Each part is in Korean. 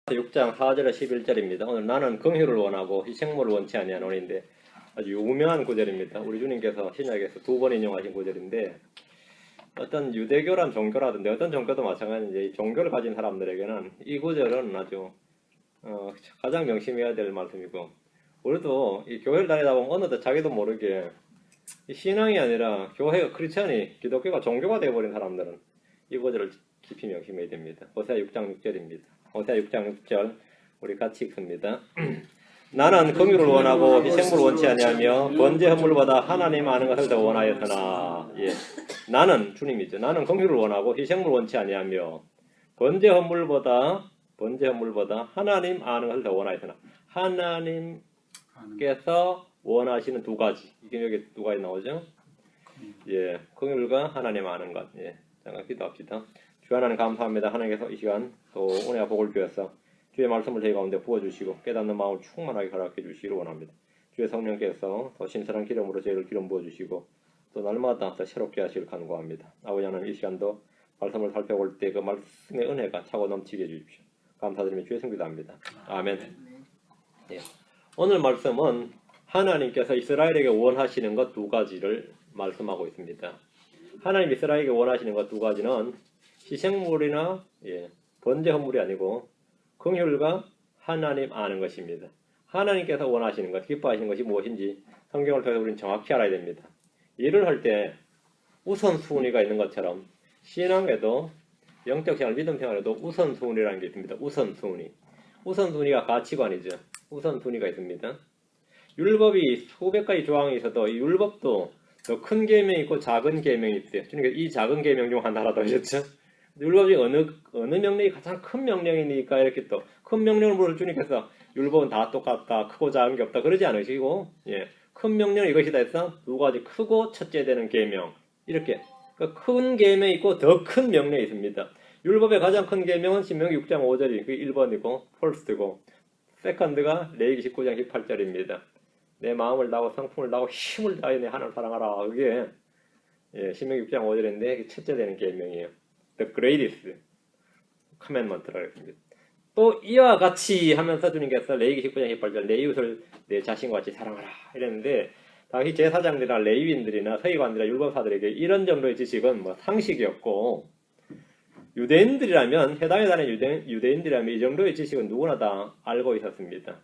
6장 4절에 11절입니다. 오늘 나는 긍휼을 원하고 희생물을 원치 아니하노니인데 아주 유명한 구절입니다. 우리 주님께서 신약에서 두 번 인용하신 구절인데 어떤 유대교란 종교라든지 어떤 종교도 마찬가지인데 종교를 가진 사람들에게는 이 구절은 아주 가장 명심해야 될 말씀이고 우리도 이 교회를 다니다 보면 어느덧 자기도 모르게 신앙이 아니라 교회가 크리스천이 기독교가 종교가 되어버린 사람들은 이 구절을 깊이 명심해야 됩니다. 호세아 6장 6절입니다. 호세아 6장 6절 우리 같이 읽습니다. 나는 긍휼을 원하고 희생물을 원치 아니하며 번제 헌물보다 하나님 아는 것을 더 원하였으나 나는 주님이죠. 나는 긍휼을 원하고 희생물을 원치 아니하며 번제 헌물보다 하나님 아는 것을 더 원하였으나 하나님께서 원하시는 두 가지 이게 여기 두 가지 나오죠. 긍휼과 하나님 아는 것. 잠깐 기도합시다. 주 하나님 감사합니다. 하나님께서 이 시간 또 은혜와 복을 주셔서 주의 말씀을 저희 가운데 부어주시고 깨닫는 마음을 충만하게 허락해 주시기를 원합니다. 주의 성령께서 더 신선한 기름으로 저희를 기름 부어주시고 또 날마다 더 새롭게 하시길 간구합니다. 아버지 하나님 이 시간도 말씀을 살펴볼 때 그 말씀의 은혜가 차고 넘치게 해주십시오. 감사드리며 주의 성기도 합니다. 아멘. 오늘 말씀은 하나님께서 이스라엘에게 원하시는 것 두 가지를 말씀하고 있습니다. 하나님 이스라엘에게 원하시는 것 두 가지는 희생물이나 번제 헌물이 아니고 긍휼과 하나님 아는 것입니다. 하나님께서 원하시는 것, 기뻐하시는 것이 무엇인지 성경을 통해서 우리는 정확히 알아야 됩니다. 일을 할 때 우선순위가 있는 것처럼 신앙에도 영적 생활, 믿음 생활에도 우선순위라는 게 있습니다. 우선순위가 가치관이죠. 우선순위가 있습니다. 율법이 수백 가지 조항이 있어도 이 율법도 더 큰 계명이 있고 작은 계명이 있어요. 주님께서 이 작은 계명 중 하나라고 하셨죠. 율법이 어느 명령이 가장 큰 명령이니까 이렇게 또 큰 명령을 물을 주님께서 율법은 다 똑같다. 크고 작은 게 없다. 그러지 않으시고 큰 명령은 이것이다 해서 두 가지 크고 첫째 되는 계명 이렇게 큰 계명이 있고 더 큰 명령이 있습니다. 율법의 가장 큰 계명은 신명기 6장 5절이 그게 1번이고 펄스트고 세컨드가 레위기 19장 18절입니다. 내 마음을 다하고 성품을 다하고 힘을 다해 내 하나님을 사랑하라. 그게 신명기 6장 5절인데 첫째 되는 계명이에요. The greatest commandment라고 했습니다. 또 이와 같이 하면서 주님께서 레위기 19장 18절 내 이웃을 내 자신과 같이 사랑하라 이랬는데 당시 제사장들이나 레위인들이나 서기관들이나 율법사들에게 이런 정도의 지식은 상식이었고 유대인들이라면 해당에 다닌 유대인들이라면 이 정도의 지식은 누구나 다 알고 있었습니다.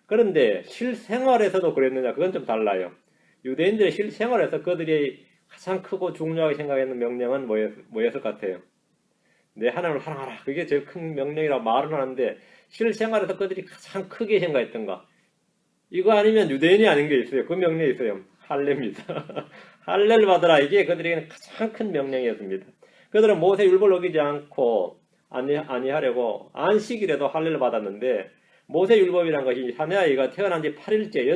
그런데 실생활에서도 그랬느냐 그건 좀 달라요. 유대인들의 실생활에서 그들이 가장 크고 중요하게 생각했는 명령은 뭐였을 것 같아요? 내 하나님을 사랑하라. 그게 제일 큰 명령이라고 말은 하는데 실생활에서 그들이 가장 크게 생각했던가? 이거 아니면 유대인이 아닌 게 있어요. 그 명령이 있어요. 할례입니다. 할례를 받으라. 이게 그들에게는 가장 큰 명령이었습니다. 그들은 모세 율법을 어기지 않고 아니하려고 안식일에도 할례를 받았는데 모세 율법이란 것이 사내 아이가 태어난 지 8일째,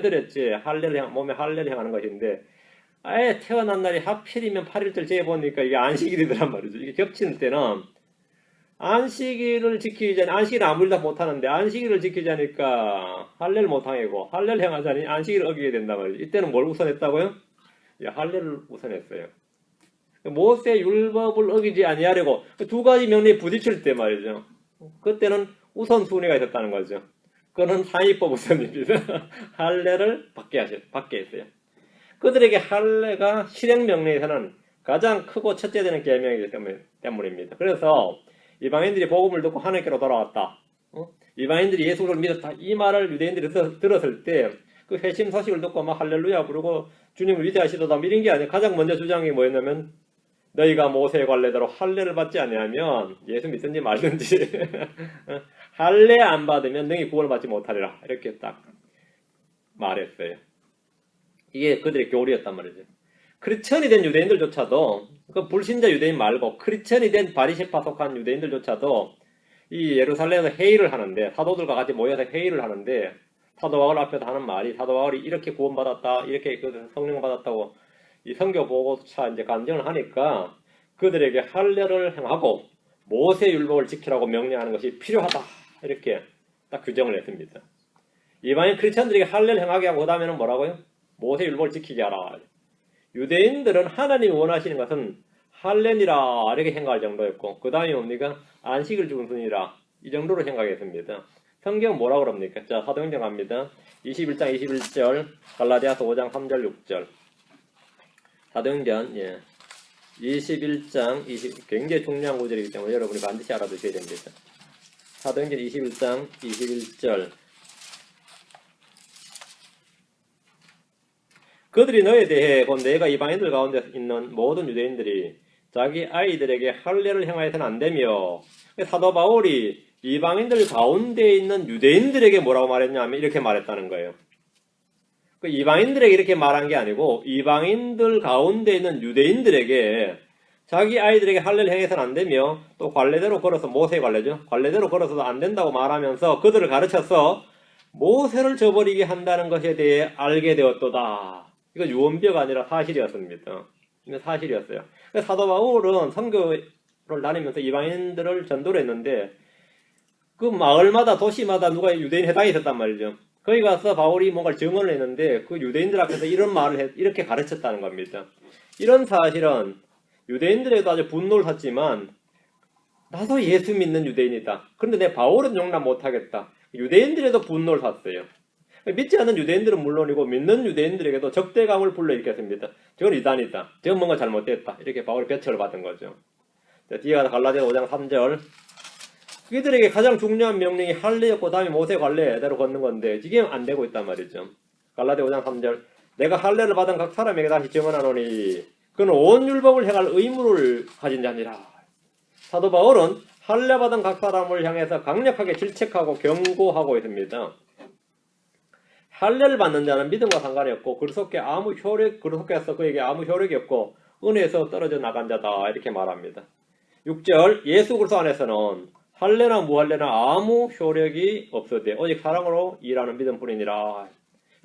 8일째 몸에 할례를 행하는 것인데 아예 태어난 날이 하필이면 8일째 재보니까 이게 안식일이더란 말이죠. 이게 겹치는 때는 안식일을 지키지 않으니 안식일을 아무리 다 못하는데 안식일을 지키자니까 할례를 못하고 할례를 행하자니 안식일을 어기게 된단 말이죠. 이때는 뭘 우선했다고요? 할례를 우선했어요. 모세 율법을 어기지 아니하려고 두 가지 명령이 부딪힐 때 말이죠. 그때는 우선순위가 있었다는 거죠. 그는 상위법 우선입니다. 할례를 받게 했어요. 그들에게 할례가 실행 명령에서는 가장 크고 첫째 되는 계명이기 때문입니다. 그래서 이방인들이 복음을 듣고 하나님께로 돌아왔다. 이방인들이 예수를 믿었다. 이 말을 유대인들이 들었을 때 그 회심 소식을 듣고 막 할렐루야 부르고 주님을 위대하시도다 이런 게 아니에요. 가장 먼저 주장이 뭐였냐면 너희가 모세의 관례대로 할례를 받지 아니하면 예수 믿든지 말든지 할례 안 받으면 너희 구원을 받지 못하리라. 이렇게 딱 말했어요. 이게 그들의 교리였단 말이죠. 크리스천이 된 유대인들조차도 그 불신자 유대인 말고 크리스천이 된 바리새파 속한 유대인들조차도 이 예루살렘에서 회의를 하는데 사도들과 같이 모여서 회의를 하는데 사도 바울 앞에서 하는 말이 사도 바울이 이렇게 구원받았다 이렇게 성령 받았다고 이 선교 보고차 이제 간증을 하니까 그들에게 할례를 행하고 모세 율법을 지키라고 명령하는 것이 필요하다 이렇게 딱 규정을 했습니다. 이방인 크리스천들에게 할례를 행하게 하고 그다음에는 뭐라고요? 모세 율법을 지키게 하라. 유대인들은 하나님이 원하시는 것은 할례니라 이렇게 생각할 정도였고 그 다음에 뭡니까? 안식을 주는 순이라 이 정도로 생각했습니다. 성경 뭐라 그럽니까? 자, 사도행전 갑니다. 21장 21절, 갈라디아서 5장 3절 6절. 사도행전 21장 굉장히 중요한 구절이기 때문에 여러분이 반드시 알아두셔야 됩니다. 사도행전 21장 21절. 그들이 너에 대해 곧 내가 이방인들 가운데 있는 모든 유대인들이 자기 아이들에게 할례를 행하여서는 안 되며, 사도 바울이 이방인들 가운데 있는 유대인들에게 뭐라고 말했냐면 이렇게 말했다는 거예요. 그 이방인들에게 이렇게 말한 게 아니고 이방인들 가운데 있는 유대인들에게 자기 아이들에게 할례를 행해서는 안 되며, 또 관례대로 걸어서, 모세 관례죠, 관례대로 걸어서도 안 된다고 말하면서 그들을 가르쳐서 모세를 저버리게 한다는 것에 대해 알게 되었도다. 이거 유언비어가 아니라 사실이었습니다. 이건 사실이었어요. 사도 바울은 선교를 다니면서 이방인들을 전도를 했는데 그 마을마다 도시마다 누가 유대인 회당이 있었단 말이죠. 거기 가서 바울이 뭔가를 증언을 했는데 그 유대인들 앞에서 이런 말을 이렇게 가르쳤다는 겁니다. 이런 사실은 유대인들에도 아주 분노를 샀지만 나도 예수 믿는 유대인이다. 그런데 내 바울은 용납 못하겠다. 유대인들에도 분노를 샀어요. 믿지 않는 유대인들은 물론이고 믿는 유대인들에게도 적대감을 불러일으켰습니다. 저건 이단이다. 저건 뭔가 잘못됐다. 이렇게 바울이 배척을 받은 거죠. 자, 뒤에 가서 갈라디아 5장 3절. 그들에게 가장 중요한 명령이 할례였고 다음에 모세 관례대로 걷는 건데 이게 안 되고 있단 말이죠. 갈라디아 5장 3절. 내가 할례를 받은 각 사람에게 다시 증언하노니 그는 온 율법을 행할 의무를 가진 자니라. 사도 바울은 할례 받은 각 사람을 향해서 강력하게 질책하고 경고하고 있습니다. 할례를 받는 자는 믿음과 상관이 없고 그리스도께서 그에게 아무 효력이 없고 은혜에서 떨어져 나간 자다. 이렇게 말합니다. 6절. 예수 그리스도 안에서는 할례나 무할례나 아무 효력이 없으되 오직 사랑으로 일하는 믿음뿐이니라.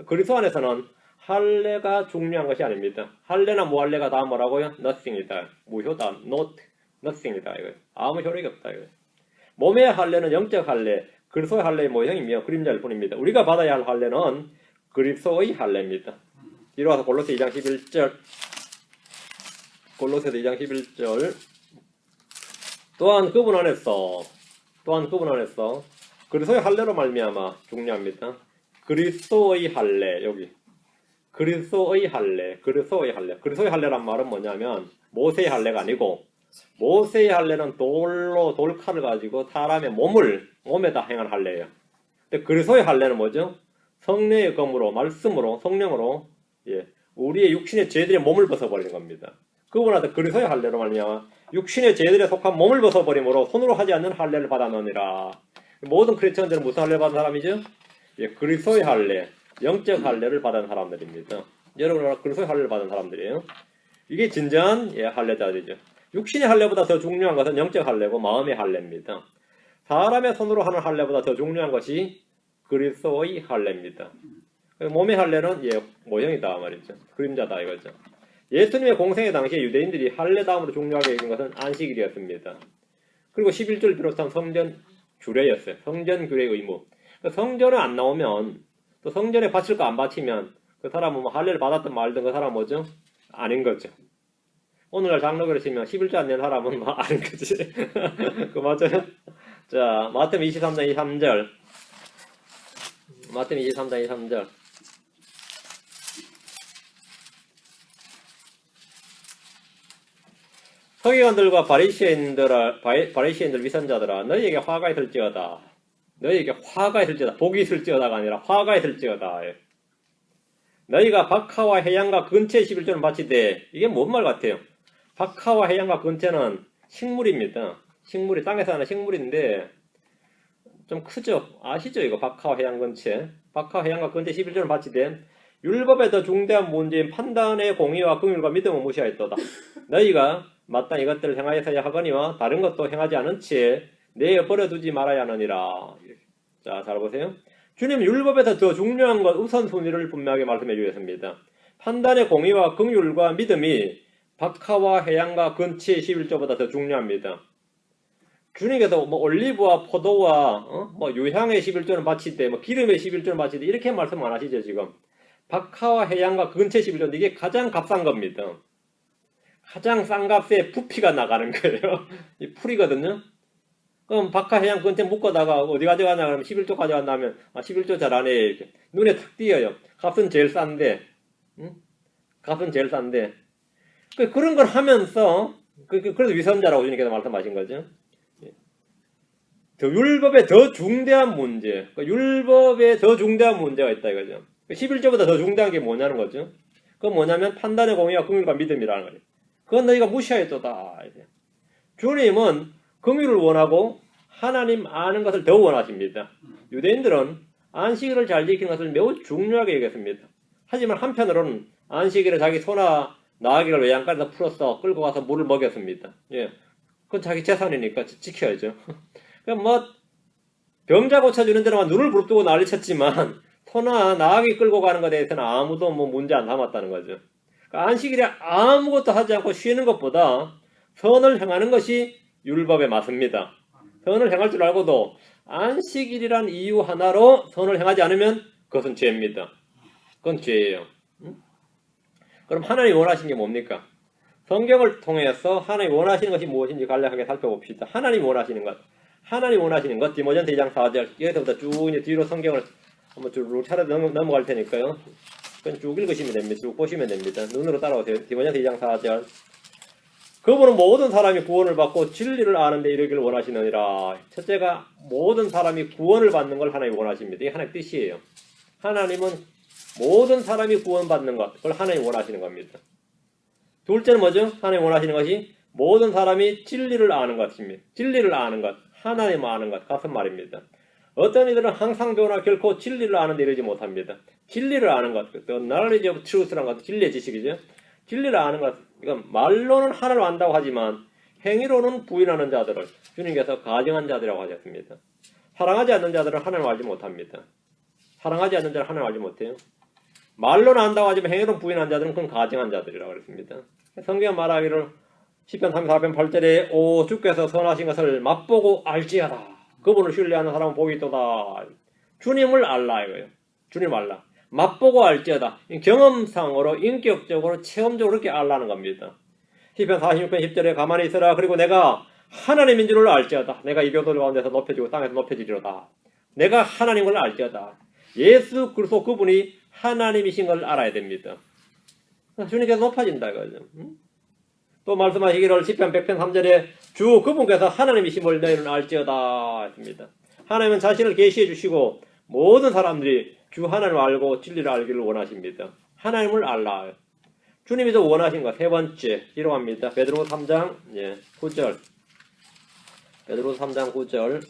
그리스도 안에서는 할례가 중요한 것이 아닙니다. 할례나 무할례가 다 뭐라고요? nothing이다. 무효다. nothing이다. 이거 아무 효력이 없다. 이거. 몸의 할례는 영적 할례, 그리스도의 할례의 모형이며 그림자일 뿐입니다. 우리가 받아야 할 할례는 그리스도의 할례입니다. 뒤로 와서 골로새 2장 11절. 골로새 2장 11절. 또한 그분 안에서 그리스도의 할례로 말미암아 중요합니다. 그리스도의 할례. 여기 그리스도의 그리스도의 할례란 말은 뭐냐면 모세의 할례가 아니고, 모세의 할례는 돌칼을 가지고 사람의 몸에다 행한 할례예요. 근데 그리스도의 할례는 뭐죠? 성령의 검으로, 말씀으로, 성령으로 우리의 육신의 죄들의 몸을 벗어버리는 겁니다. 그분한테 그리스도의 할례로 말미암아 육신의 죄들에 속한 몸을 벗어버림으로 손으로 하지 않는 할례를 받아놓으니라. 모든 크리스천들은 무슨 할례를 받은 사람이죠? 그리스도의 할례, 영적 할례를 받은 사람들입니다. 여러분은 그리스도의 할례를 받은 사람들이에요. 이게 진정한 할례자들이죠. 육신의 할례보다 더 중요한 것은 영적 할례고 마음의 할례입니다. 사람의 손으로 하는 할례보다 더 중요한 것이 그리스도의 할례입니다. 몸의 할례는 모형이다 말이죠. 그림자다 이거죠. 예수님의 공생의 당시에 유대인들이 할례 다음으로 중요하게 여긴 것은 안식일이었습니다. 그리고 11절 비롯한 성전 규례였어요. 성전 규례 의무. 성전에 안 나오면, 또 성전에 바칠 거 안 바치면 그 사람은 뭐 할례를 받았든 말든 그 사람은 뭐죠? 아닌 거죠. 오늘날 장로교를 치면 11조 안 낸 사람은 뭐 아닌 거지. 그 맞아요? 자, 마태복음 23장 23절. 마태복음 23장 23절. 서기관들과 바리새인들 위선자들아, 너희에게 화가 있을지어다. 복이 있을지어다가 아니라 화가 있을지어다. 너희가 박하와 해양과 근처에 11조를 바치되, 이게 뭔 말 같아요? 박하와 해양과 근처는 식물입니다. 식물이 땅에 사는 식물인데 좀 크죠? 아시죠? 이거 박하와 해양 근처. 박하와 해양과 근처에 11조를 바치되 율법에 더 중대한 문제인 판단의 공의와 긍휼과 믿음을 무시하였도다. 너희가 마땅히 이것들을 행하여서야 하거니와 다른 것도 행하지 않은 채 내에 버려두지 말아야 하느니라. 자, 잘 보세요. 주님 율법에서 더 중요한 것 우선순위를 분명하게 말씀해 주셨습니다. 판단의 공의와 긍휼과 믿음이 박하와 해양과 근처의 11조보다 더 중요합니다. 주님께서 뭐 올리브와 포도와 뭐 유향의 11조는 바치되 뭐 기름의 11조는 바치되 이렇게 말씀 안 하시죠 지금. 박하와 해양과 근처의 11조는 이게 가장 값싼 겁니다. 가장 싼 값에 부피가 나가는 거예요. 이 풀이거든요. 그럼 박하해양 근처 묶어다가 어디 가져가냐 그러면 11조 가져간다 하면 11조 잘 안 해. 이렇게. 눈에 탁 띄어요. 값은 제일 싼데. 응? 값은 제일 싼데. 그런 걸 하면서 그래서 위선자라고 주님께서 말씀하신 거죠. 더 율법에 더 중대한 문제, 율법에 더 중대한 문제가 있다 이거죠. 11조보다 더 중대한 게 뭐냐는 거죠. 그건 뭐냐면 판단의 공의와 긍휼과 믿음이라는 거예요. 그건 너희가 무시하였도다. 주님은 긍휼을 원하고 하나님 아는 것을 더 원하십니다. 유대인들은 안식일을 잘 지키는 것을 매우 중요하게 여겼습니다. 하지만 한편으로는 안식일에 자기 소나 나귀를 외양간에서 풀어서 끌고 가서 물을 먹였습니다. 예, 그건 자기 재산이니까 지켜야죠. 그럼 뭐 병자 고쳐주는 데로만 눈을 부릅뜨고 난리쳤지만 소나 나귀 끌고 가는 것에 대해서는 아무도 뭐 문제 안 삼았다는 거죠. 그러니까 안식일에 아무것도 하지 않고 쉬는 것보다 선을 행하는 것이 율법에 맞습니다. 선을 행할 줄 알고도 안식일이란 이유 하나로 선을 행하지 않으면 그것은 죄입니다. 그건 죄예요. 그럼 하나님이 원하시는 게 뭡니까? 성경을 통해서 하나님이 원하시는 것이 무엇인지 간략하게 살펴봅시다. 하나님이 원하시는 것. 하나님이 원하시는 것. 디모전서 2장 4절. 여기서부터 쭉 이제 뒤로 성경을 한번 쭉 차례 넘어갈 테니까요. 그건 쭉 읽으시면 됩니다. 쭉 보시면 됩니다. 눈으로 따라오세요. 디모전서 2장 4절. 그분은 모든 사람이 구원을 받고 진리를 아는 데 이르기를 원하시느니라. 첫째가 모든 사람이 구원을 받는 걸 하나님이 원하십니다. 이게 하나님의 뜻이에요. 하나님은 모든 사람이 구원받는 것, 그걸 하나님이 원하시는 겁니다. 둘째는 뭐죠? 하나님이 원하시는 것이 모든 사람이 진리를 아는 것입니다. 진리를 아는 것, 하나님 아는 것, 같은 말입니다. 어떤 이들은 항상 배우나 결코 진리를 아는 데 이르지 못합니다. 진리를 아는 것, The knowledge of truth라는 것은 진리의 지식이죠. 진리를 아는 것, 이건 말로는 하나님을 안다고 하지만 행위로는 부인하는 자들을 주님께서 가증한 자들이라고 하셨습니다. 사랑하지 않는 자들은 하나님을 알지 못합니다. 사랑하지 않는 자는 하나님을 알지 못해요. 말로는 안다고 하지만 행위로는 부인한 자들은 그건 가증한 자들이라고 그랬습니다. 성경 말하기를 10편 34편 8절에 오 주께서 선하신 것을 맛보고 알지어다. 그분을 신뢰하는 사람은 복이 있도다. 주님을 알라 이거예요. 주님 알라. 맛보고 알지어다. 경험상으로 인격적으로 체험적으로 그렇게 알라는 겁니다. 10편 46편 10절에 가만히 있어라. 그리고 내가 하나님인 줄을 알지어다. 내가 이 벼슬 가운데서 높여지고 땅에서 높여지리로다. 내가 하나님을 알지어다. 예수 그리스도 그분이 하나님이신 걸 알아야 됩니다. 주님께서 높아진다 이거죠. 또 말씀하시기를 10편 100편 3절에 주 그분께서 하나님이심을 너희는 알지어다 했습니다. 하나님은 자신을 계시해 주시고 모든 사람들이 주 하나님을 알고 진리를 알기를 원하십니다. 하나님을 알라. 주님이 더 원하신 것 세 번째 기록합니다. 베드로서 3장 9절. 베드로서 3장 9절.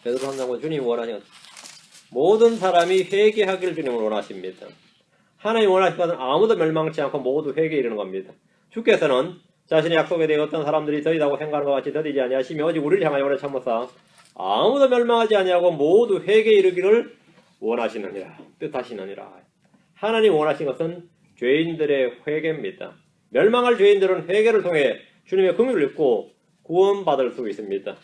베드로서 3장 9절. 주님이 원하신 것. 모든 사람이 회개하기를 주님을 원하십니다. 하나님이 원하신 것은 아무도 멸망치 않고 모두 회개에 이르는 겁니다. 주께서는 자신의 약속에 대해 어떤 사람들이 더디다고 생각하는 것 같이 더디지 아니하시며 오직 우리를 향하여 오래 참으사 아무도 멸망하지 아니하고 모두 회개에 이르기를 원하시느니라. 뜻하시느니라. 하나님 원하신 것은 죄인들의 회개입니다. 멸망할 죄인들은 회개를 통해 주님의 긍휼을 입고 구원받을 수 있습니다.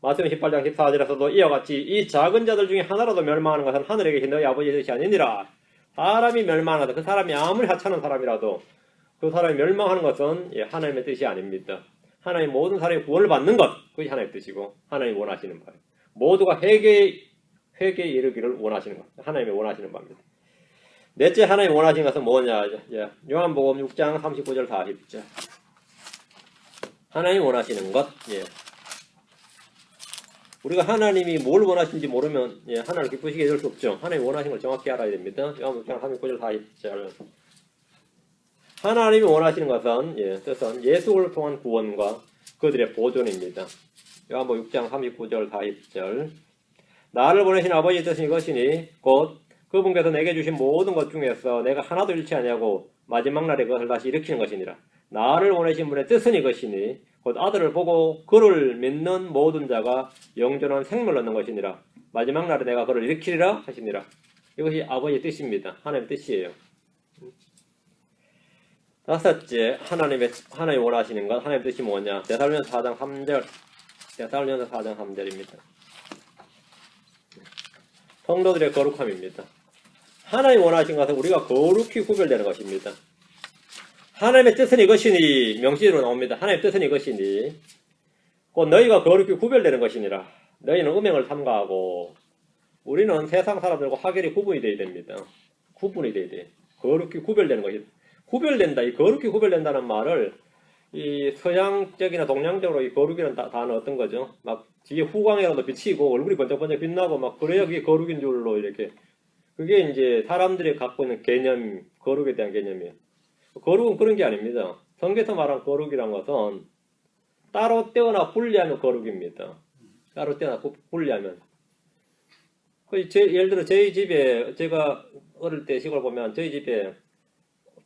마태복음 18장 14절에서도 이와 같이 이 작은 자들 중에 하나라도 멸망하는 것은 하늘에 계신 너희 아버지의 뜻이 아니니라. 사람이 멸망하다. 그 사람이 아무리 하찮은 사람이라도 그 사람이 멸망하는 것은 하나님의 뜻이 아닙니다. 하나님 모든 사람이 구원을 받는 것, 그것이 하나님의 뜻이고 하나님이 원하시는 바예요. 모두가 회개에 이르기를 원하시는 것, 하나님이 원하시는 바입니다. 넷째 하나님이 원하시는 것은 뭐냐? 요한복음 6장 39절 40절. 하나님이 원하시는 것, 우리가 하나님이 뭘 원하시는지 모르면 하나님을 기쁘시게 해줄 수 없죠. 하나님이 원하시는 걸 정확히 알아야 됩니다. 요한복음 6장 39절 40절. 하나님이 원하시는 것은 뜻은 예수를 통한 구원과 그들의 보존입니다. 요한복음 6장 39절 40절. 나를 보내신 아버지의 뜻은 이것이니 곧 그분께서 내게 주신 모든 것 중에서 내가 하나도 잃지 아니하고 마지막 날에 그것을 다시 일으키는 것이니라. 나를 보내신 분의 뜻은 이것이니 곧 아들을 보고 그를 믿는 모든 자가 영존한 생명을 얻는 것이니라. 마지막 날에 내가 그를 일으키리라 하시니라. 이것이 아버지의 뜻입니다. 하나님의 뜻이에요. 다섯째, 하나님이 원하시는 것, 하나님의 뜻이 뭐냐? 데살로니가서 4장 3절. 데살로니가서 4장 3절입니다. 성도들의 거룩함입니다. 하나님 원하신 것은 우리가 거룩히 구별되는 것입니다. 하나님의 뜻은 이것이니 명시로 나옵니다. 하나님의 뜻은 이것이니 곧 너희가 거룩히 구별되는 것이니라. 너희는 음행을 삼가하고 우리는 세상 사람들과 확연히 구분이 되어야 됩니다. 구분이 되어야 돼. 거룩히 구별되는 것이 구별된다. 이 거룩히 구별된다는 말을 이 서양적이나 동양적으로 이 거룩이라는 단어 어떤 거죠? 막 뒤에 후광이라도 비치고 얼굴이 번쩍번쩍 빛나고 막 그래야 그게 거룩인 줄로 이렇게 그게 이제 사람들이 갖고 있는 개념, 거룩에 대한 개념이에요. 거룩은 그런 게 아닙니다. 성경에서 말한 거룩이란 것은 따로 떼어나 분리하면 거룩입니다. 따로 떼어나 분리하면. 예를 들어 저희 집에 제가 어릴 때 시골 보면 저희 집에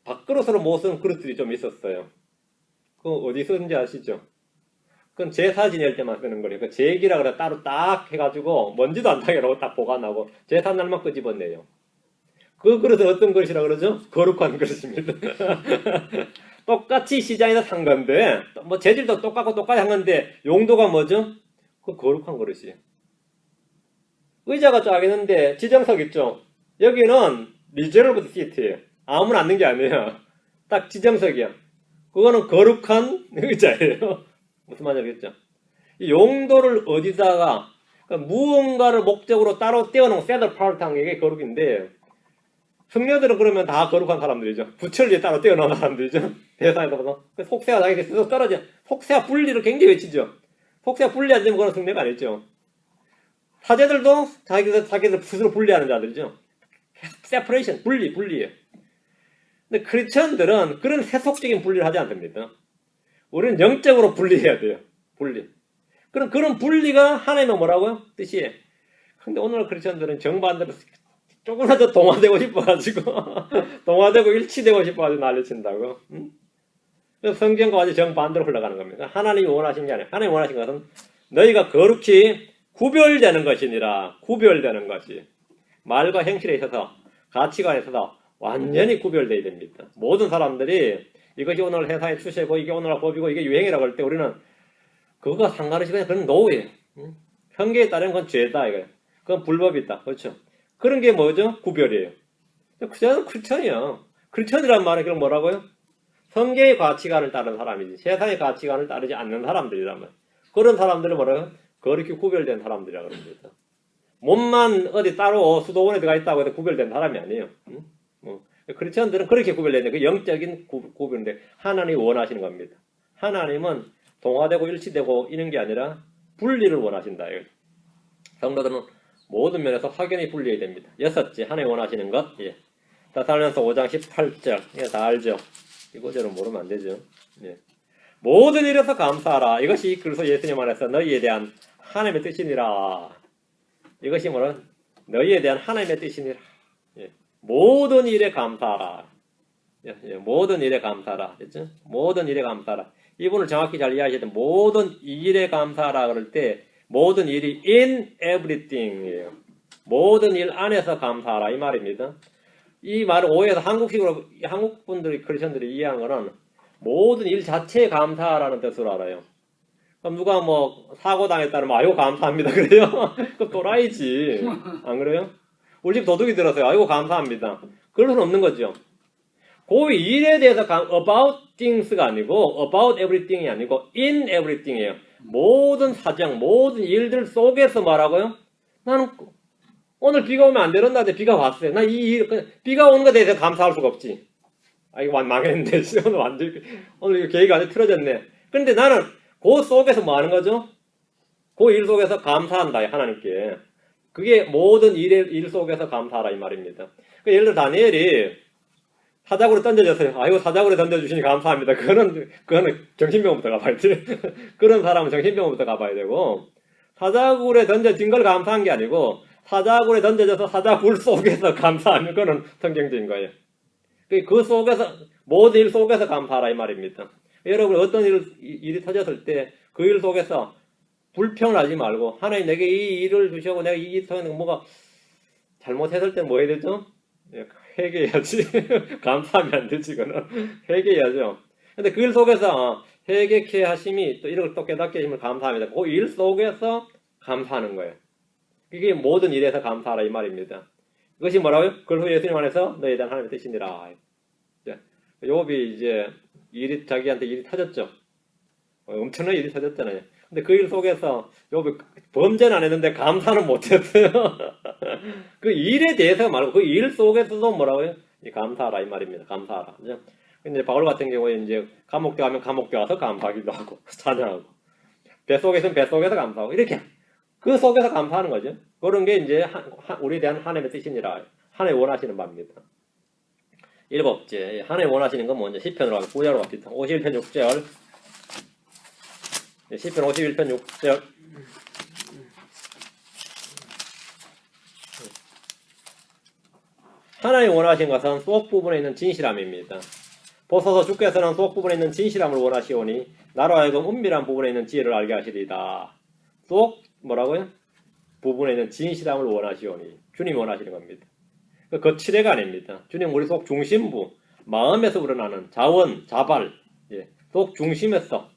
밥그릇으로 못 쓰는 그릇들이 좀 있었어요. 그거 어디 쓰는지 아시죠? 그건 제사 지낼 때만 쓰는 거예요. 그 제기라 그래 따로 딱 해가지고 먼지도 안 타게 하고 딱 보관하고 제사 날만 끄집어내요. 그 그릇은 어떤 그릇이라 그러죠? 거룩한 그릇입니다. 똑같이 시장에서 산 건데 뭐 재질도 똑같이 한 건데 용도가 뭐죠? 그 거룩한 그릇이에요. 의자가 쫙 있는데 지정석 있죠? 여기는 리저널브 시트예요. 아무나 앉는 게 아니에요. 딱 지정석이야. 그거는 거룩한 의자예요. 무슨 말인지 알겠죠? 이 용도를 어디다가 그러니까 무언가를 목적으로 따로 떼어놓은 세더 파르트한 게 거룩인데 성녀들은 그러면 다 거룩한 사람들이죠. 부처를 따로 떼어놓은 사람들이죠. 대상에서 보면 속세가 자기 스스로 떨어져. 속세와 분리를 굉장히 외치죠. 속세와 분리 안 되면 그건 성녀가 아니죠. 사제들도 자기들 스스로 분리하는 자들이죠. 세퍼레이션, 분리예요. 근데 크리스천들은 그런 세속적인 분리를 하지 않습니다. 우리는 영적으로 분리해야 돼요. 분리. 그런 분리가 하나님의 뭐라고요? 뜻이에요. 근데 오늘 크리스천들은 정반대로 조금이라도 동화되고 싶어가지고 동화되고 일치되고 싶어가지고 난리친다고. 응? 그래서 성경과 완전히 정반대로 흘러가는 겁니다. 하나님이 원하신 게 아니에요. 하나님이 원하신 것은 너희가 거룩히 구별되는 것이니라. 구별되는 것이. 말과 행실에 있어서 가치관에 있어서 완전히 구별되어야 됩니다. 모든 사람들이 이것이 오늘 세상의 추세고 이게 오늘 법이고 이게 유행이라고 할 때 우리는 그거가 상관없이 그냥 그건 노예요. 현계에 따르면 그건 죄다 이거예요. 그건 불법이다. 그렇죠? 그런 게 뭐죠? 구별이에요. 그냥 크리스천이야. 크리스천이란 말은 그럼 뭐라고요? 성경의 가치관을 따르는 사람이지 세상의 가치관을 따르지 않는 사람들이란 말이에요. 그런 사람들을 뭐라고요? 거룩히 구별된 사람들이라고 그럽니다. 몸만 어디 따로 수도원에 들어가 있다고 해도 구별된 사람이 아니에요. 크리스천들은 그렇게 구별되는데 그 영적인 구별인데 하나님이 원하시는 겁니다. 하나님은 동화되고 일치되고 이런 게 아니라 분리를 원하신다. 성도들은 모든 면에서 확연히 분리해야 됩니다. 여섯째, 하나님이 원하시는 것. 예. 데살로니가서 5장 18절. 이거 다 알죠? 이거대로 모르면 안 되죠. 예. 모든 일에서 감사하라. 이것이 그래서 예수님 안에서 너희에 대한 하나님의 뜻이니라. 이것이 뭐라? 너희에 대한 하나님의 뜻이니라. 예. 모든 일에 감사하라. 예. 모든 일에 감사하라. 됐죠? 모든 일에 감사하라. 이분을 정확히 잘 이해하셔야 돼요. 모든 일에 감사하라 그럴 때 모든 일이 in everything이에요. 모든 일 안에서 감사하라 이 말입니다. 이 말을 오해해서 한국식으로 한국 분들이 크리스천들이 이해한 거는 모든 일 자체에 감사하라는 뜻으로 알아요. 그럼 누가 뭐 사고 당했다면 아이고 감사합니다 그래요? 그럼 또라이지. 안 그래요? 우리 집 도둑이 들었어요. 아이고 감사합니다. 그럴 수는 없는 거죠. 그 일에 대해서 about things가 아니고 about everything이 아니고 in everything이에요. 모든 사정, 모든 일들 속에서 말하고요. 나는 오늘 비가 오면 안 되는데 비가 왔어요. 나 비가 오는 것에 대해서 감사할 수가 없지. 아 이거 망했는데 오늘 완전 오늘 이거 계획이 완전 틀어졌네. 그런데 나는 그 속에서 뭐 하는 거죠? 그 일 속에서 감사한다 하나님께. 그게 모든 일 속에서 감사하라 이 말입니다. 예를 들어 다니엘이 사자굴에 던져졌어요. 아이고 사자굴에 던져주시니 감사합니다. 그거는 정신병원부터 가봐야 돼. 그런 사람은 정신병원부터 가봐야 되고 사자굴에 던져진 걸 감사한 게 아니고 사자굴에 던져져서 사자굴 속에서 감사하면 그거는 성경적인 거예요. 그 속에서 모든 일 속에서 감사하라 이 말입니다. 여러분 어떤 일이 터졌을 때 그 일 속에서 불평을 하지 말고 하나님 내게 이 일을 주시고 내가 이 일 속에 뭐가 잘못했을 때 뭐 해야 되죠? 회개해야지. 감사하면 안 되지, 그거는. 회개해야죠. 근데 그 일 속에서 회개케 하심이 또 이걸 또 깨닫게 하심을 감사합니다. 그 일 속에서 감사하는 거예요. 이게 모든 일에서 감사하라 이 말입니다. 이것이 뭐라고요? 그래서 예수님 안에서 너희에 대한 하나님의 뜻이니라. 욥이 이제 일이 자기한테 일이 터졌죠. 엄청난 일이 터졌잖아요. 근데 그 일 속에서 범죄는 안 했는데 감사는 못했어요. 그 일에 대해서 말고 그 일 속에서도 뭐라고요? 감사하라 이 말입니다. 감사하라. 그죠? 근데 바울 같은 경우에 이제 감옥 가면 감옥에 와서 감사하기도 하고 찬양하고 뱃속에서는 뱃속에서 감사하고 이렇게 그 속에서 감사하는 거죠. 그런 게 이제 우리에 대한 하나님의 뜻이니라 하나님 원하시는 바입니다. 일곱째 하나님 원하시는 건 먼저 시편으로 가고 구절로 갑시다. 51편 6절 시편 51편 6절 하나님 원하신 것은 속 부분에 있는 진실함입니다. 보소서 주께서는 속 부분에 있는 진실함을 원하시오니 나로 하여금 은밀한 부분에 있는 지혜를 알게 하시리다. 속 뭐라고요? 부분에 있는 진실함을 원하시오니 주님이 원하시는 겁니다. 거칠애가 아닙니다. 주님 우리 속 중심부 마음에서 우러나는 자원, 자발 속 중심에서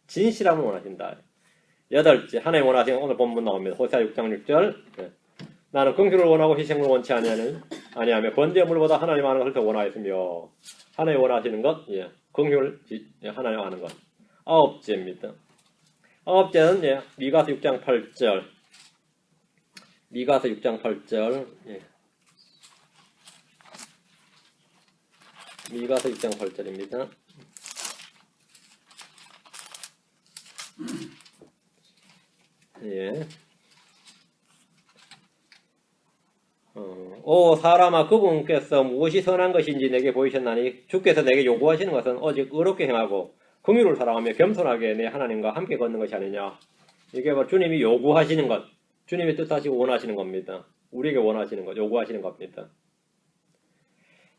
진실함을 원하신다. 여덟째 하나님 원하시는 오늘 본문 나옵니다. 호세아 6장 6절 나는 긍휼을 원하고 희생을 원치 아니하며 번제물보다 하나님 하는 것을 더 원하였으며 하나님 원하시는 것 긍휼 하나님 하는 것. 아홉째입니다. 아홉째는 미가서 6장 8절 미가서 6장 8절 미가서 6장 8절입니다. 오 사람아 그분께서 무엇이 선한 것인지 내게 보이셨나니 주께서 내게 요구하시는 것은 오직 의롭게 행하고 긍휼을 사랑하며 겸손하게 내 하나님과 함께 걷는 것이 아니냐. 이게 바로 주님이 요구하시는 것, 주님이 뜻하시고 원하시는 겁니다. 우리에게 원하시는 것, 요구하시는 겁니다.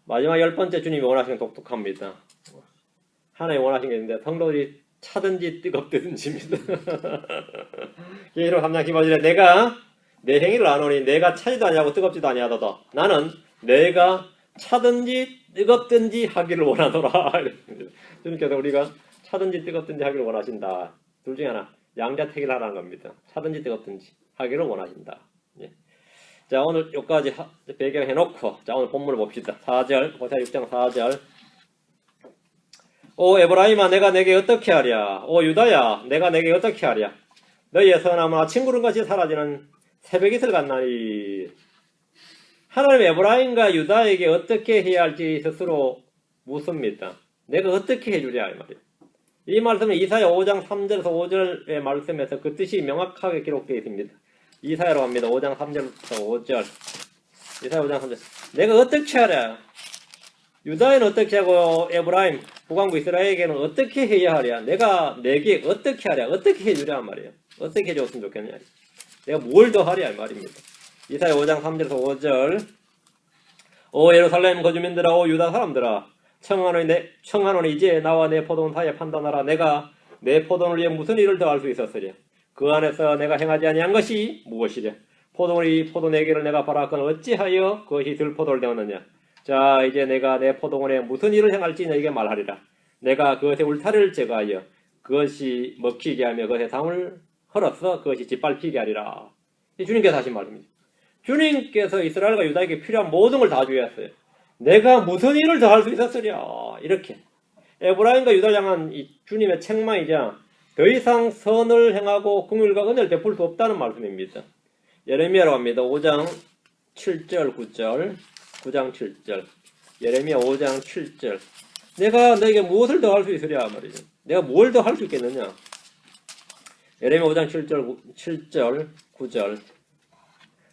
마지막 10번째 주님이 원하시는 건 독특합니다. 하나님 원하시는 게 있는데 성도들이 차든지 뜨겁든지입니다. 예로 3장 15절에 내가 내 행위를 아노니 내가 차지도 아니하고 뜨겁지도 아니하도다. 나는 내가 차든지 뜨겁든지 하기를 원하노라. 주님께서 우리가 차든지 뜨겁든지 하기를 원하신다. 둘 중에 하나 양자택일 하라는 겁니다. 차든지 뜨겁든지 하기를 원하신다. 자 오늘 여기까지 배경해놓고 자 오늘 본문을 봅시다. 4절 호세아 6장 4절 오 에브라임아 내가 내게 어떻게 하랴. 오 유다야 내가 내게 어떻게 하랴. 너희의 선함은 아침 구름같이 사라지는 새벽이슬 같나니. 하나님 에브라임과 유다에게 어떻게 해야 할지 스스로 묻습니다. 내가 어떻게 해주랴 이 말이에요. 이 말씀은 이사야 5장 3절에서 5절의 말씀에서 그 뜻이 명확하게 기록되어 있습니다. 이사야로 갑니다. 5장 3절부터 5절 이사야 5장 3절 내가 어떻게 하랴. 유다에는 어떻게 하고 에브라임 북왕국 이스라엘에게는 어떻게 해야 하랴. 내가 내게 어떻게 하랴. 어떻게 해주랴 말이에요. 어떻게 해줬으면 좋겠냐. 내가 뭘 더 하랴 이 말입니다. 이사야 5장 3절에서 5절 오 예루살렘 거주민들아 오 유다 사람들아 청하노니 이제 나와 내 포도원 사이에 판단하라. 내가 내 포도원을 위해 무슨 일을 더 할 수 있었으랴. 그 안에서 내가 행하지 아니한 것이 무엇이랴. 포도원이 포도 4개를 내가 바라거늘 어찌하여 그것이 들포도를 되었느냐. 자 이제 내가 내 포도원에 무슨 일을 행할지 너에게 말하리라. 내가 그것의 울타리를 제거하여 그것이 먹히게 하며 그것의 담을 헐어서 그것이 짓밟히게 하리라. 주님께서 하신 말입니다. 주님께서 이스라엘과 유다에게 필요한 모든 걸 다 주셨어요. 내가 무슨 일을 더 할 수 있었으랴. 이렇게 에브라임과 유다를 향한 이 주님의 책망이자 더 이상 선을 행하고 긍휼과 은혜를 베풀 수 없다는 말씀입니다. 예레미야로 갑니다. 5장 7절 9절 9장 7절 예레미야 5장 7절 내가 너에게 무엇을 더 할 수 있으랴 말이죠. 내가 뭘 더 할 수 있겠느냐. 예레미야 5장 7절 9절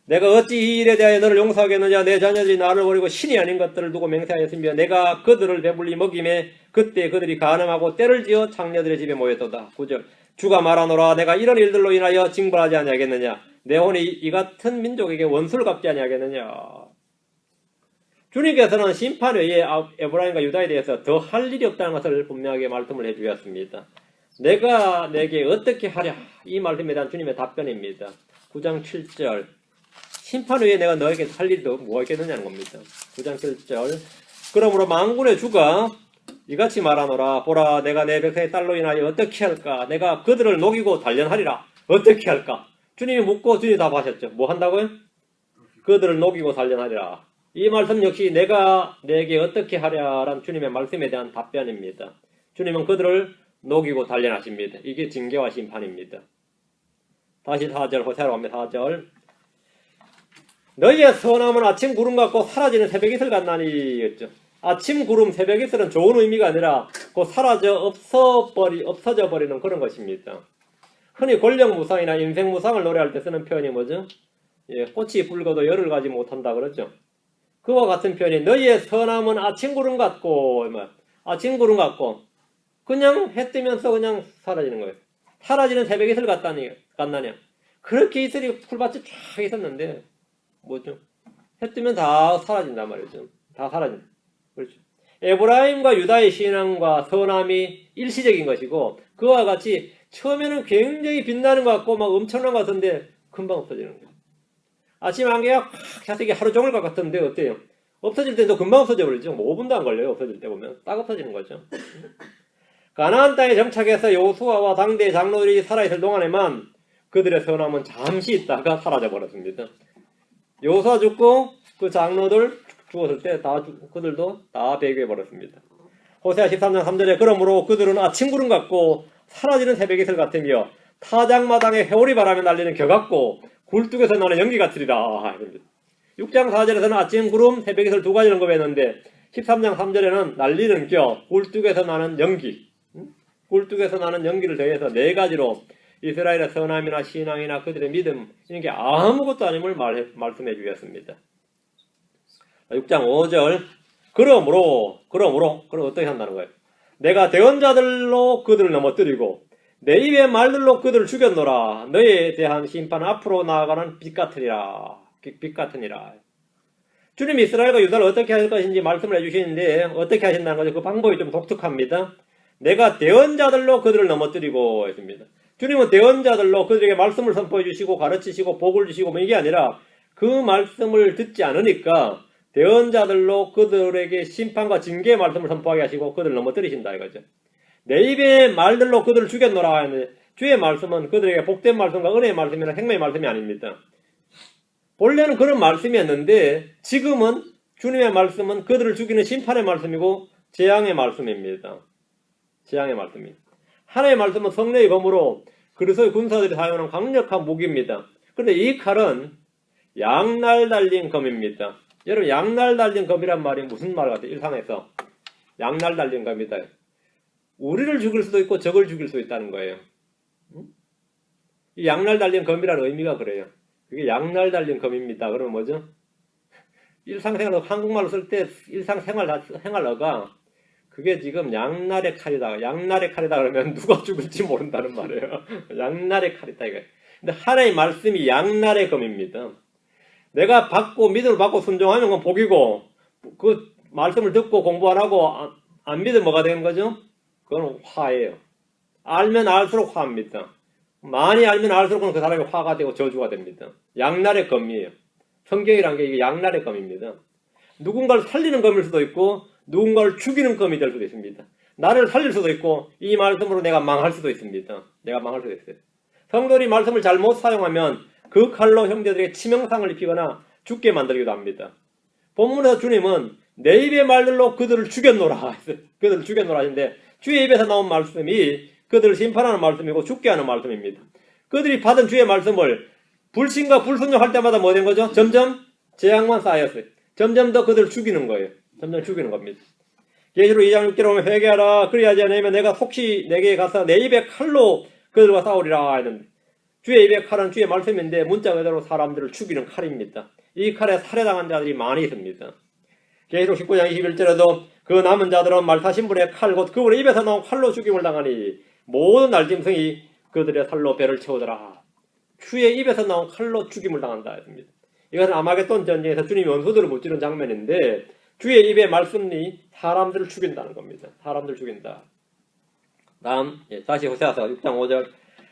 내가 어찌 이 일에 대하여 너를 용서하겠느냐. 내 자녀들이 나를 버리고 신이 아닌 것들을 두고 맹세하였으며 내가 그들을 배불리 먹임에 그때 그들이 간음하고 때를 지어 장녀들의 집에 모였도다. 9절 주가 말하노라. 내가 이런 일들로 인하여 징벌하지 아니하겠느냐. 내 혼이 이 같은 민족에게 원수를 갚지 아니하겠느냐. 주님께서는 심판 외에 에브라임과 유다에 대해서 더 할 일이 없다는 것을 분명하게 말씀을 해주셨습니다. 내가 내게 어떻게 하랴. 이 말씀에 대한 주님의 답변입니다. 9장 7절 심판 후에 내가 너에게 할 일도 뭐가 있겠느냐는 겁니다. 9장 7절 그러므로 만군의 주가 이같이 말하노라. 보라 내가 내 백성의 딸로 인하여 어떻게 할까. 내가 그들을 녹이고 단련하리라. 어떻게 할까. 주님이 묻고 주님이 답하셨죠. 뭐 한다고요? 그들을 녹이고 단련하리라. 이 말씀 역시 내가 내게 어떻게 하랴라는 주님의 말씀에 대한 답변입니다. 주님은 그들을 녹이고 단련하십니다. 이게 징계와 심판입니다. 다시 4절 호세아로 갑니다. 4절 너희의 선함은 아침 구름 같고 사라지는 새벽 이슬 같나니 였죠. 아침 구름 새벽 이슬은 좋은 의미가 아니라 곧 사라져 없어져 버리는 그런 것입니다. 흔히 권력 무상이나 인생 무상을 노래할 때 쓰는 표현이 뭐죠? 예, 꽃이 붉어도 열을 가지 못한다 그러죠. 그와 같은 표현이 너희의 선함은 아침 구름 같고 아침 구름 같고 그냥 해 뜨면서 그냥 사라지는 거예요. 사라지는 새벽 이슬 같나냐. 그렇게 이슬이 풀밭에 쫙 있었는데 뭐죠? 해 뜨면 다 사라진단 말이죠. 다 사라진다. 그렇죠. 에브라임과 유다의 신앙과 선함이 일시적인 것이고 그와 같이 처음에는 굉장히 빛나는 것 같고 막 엄청난 것 같은데 금방 없어지는 거예요. 아침 안개가 캬색이 하루 종일 것 같은데 어때요? 없어질 때도 금방 없어져 버리죠. 뭐 5분도 안 걸려요. 없어질 때 보면 딱 없어지는 거죠. 가나안 땅에 정착해서 여호수아와 당대의 장로들이 살아있을 동안에만 그들의 선함은 잠시 있다가 사라져 버렸습니다. 여호수아 죽고 그 장로들 죽었을 때 그들도 다 배교해 버렸습니다. 호세아 13장 3절에 그러므로 그들은 아침 구름 같고 사라지는 새벽 이슬 같으며 타작마당에 회오리 바람에 날리는 겨 같고 굴뚝에서 나는 연기 같으리라. 6장 4절에서는 아침 구름 새벽 이슬 두 가지를 언급했는데 13장 3절에는 날리는 겨, 굴뚝에서 나는 연기, 굴뚝에서 나는 연기를 더해서 네 가지로 이스라엘의 선함이나 신앙이나 그들의 믿음 이런 게 아무것도 아님을 말씀해 주셨습니다. 6장 5절 그러므로 그럼 어떻게 한다는 거예요? 내가 대언자들로 그들을 넘어뜨리고 내 입의 말들로 그들을 죽였노라. 너에 대한 심판은 앞으로 나아가는 빛 같으니라. 주님 이스라엘과 유다를 어떻게 할 것인지 말씀을 해주시는데 어떻게 하신다는 거죠? 그 방법이 좀 독특합니다. 내가 대언자들로 그들을 넘어뜨리고 했습니다. 주님은 대언자들로 그들에게 말씀을 선포해 주시고 가르치시고 복을 주시고 뭐 이게 아니라 그 말씀을 듣지 않으니까 대언자들로 그들에게 심판과 징계의 말씀을 선포하게 하시고 그들을 넘어뜨리신다 이거죠. 내 입의 말들로 그들을 죽였노라 하는데 주의 말씀은 그들에게 복된 말씀과 은혜의 말씀이나 생명의 말씀이 아닙니다. 본래는 그런 말씀이었는데 지금은 주님의 말씀은 그들을 죽이는 심판의 말씀이고 재앙의 말씀입니다. 재앙의 말씀입니다. 하나님의 말씀은 성령의 검으로 그리스도의 군사들이 사용하는 강력한 무기입니다. 그런데 이 칼은 양날 달린 검입니다. 여러분 양날 달린 검이란 말이 무슨 말 같아요? 일상에서 양날 달린 검이다. 우리를 죽일 수도 있고 적을 죽일 수도 있다는 거예요. 이 양날 달린 검이라는 의미가 그래요. 그게 양날 달린 검입니다. 그러면 뭐죠? 일상생활로 한국말로 쓸 때 일상생활어가 그게 지금 양날의 칼이다. 양날의 칼이다 그러면 누가 죽을지 모른다는 말이에요. 양날의 칼이다 이거. 근데 하나님의 말씀이 양날의 검입니다. 내가 믿음을 받고 순종하면 그건 복이고 그 말씀을 듣고 공부 안 하고 안 믿으면 뭐가 되는 거죠? 그건 화예요. 알면 알수록 화입니다. 많이 알면 알수록 그 사람이 화가 되고 저주가 됩니다. 양날의 검이에요. 성경이란 게 이게 양날의 검입니다. 누군가를 살리는 검일 수도 있고 누군가를 죽이는 검이 될 수도 있습니다. 나를 살릴 수도 있고 이 말씀으로 내가 망할 수도 있습니다. 내가 망할 수도 있어요. 성도들이 말씀을 잘못 사용하면 그 칼로 형제들에게 치명상을 입히거나 죽게 만들기도 합니다. 본문에서 주님은 내 입의 말들로 그들을 죽였노라. 그들을 죽였노라 하는데 주의 입에서 나온 말씀이 그들을 심판하는 말씀이고 죽게 하는 말씀입니다. 그들이 받은 주의 말씀을 불신과 불순종할 때마다 뭐 된 거죠? 점점 재앙만 쌓였어요. 점점 더 그들을 죽이는 거예요. 점점 죽이는 겁니다. 계시록 2장 6절에 보면 회개하라. 그리하지 않으면 내가 혹시 내게 가서 내 입의 칼로 그들과 싸우리라 했는데 주의 입의 칼은 주의 말씀인데 문자 그대로 사람들을 죽이는 칼입니다. 이 칼에 살해당한 자들이 많이 있습니다. 계시록 19장 21절에도 그 남은 자들은 말타신분의 칼 곧 그분의 입에서 나온 칼로 죽임을 당하니 모든 날짐승이 그들의 살로 배를 채우더라. 주의 입에서 나온 칼로 죽임을 당한다 했습니다. 이것은 아마겟돈 전쟁에서 주님이 원수들을 무찌른 장면인데 주의 입의 말씀이 사람들을 죽인다는 겁니다. 사람들을 죽인다. 다음 다시 호세아서 6장 5절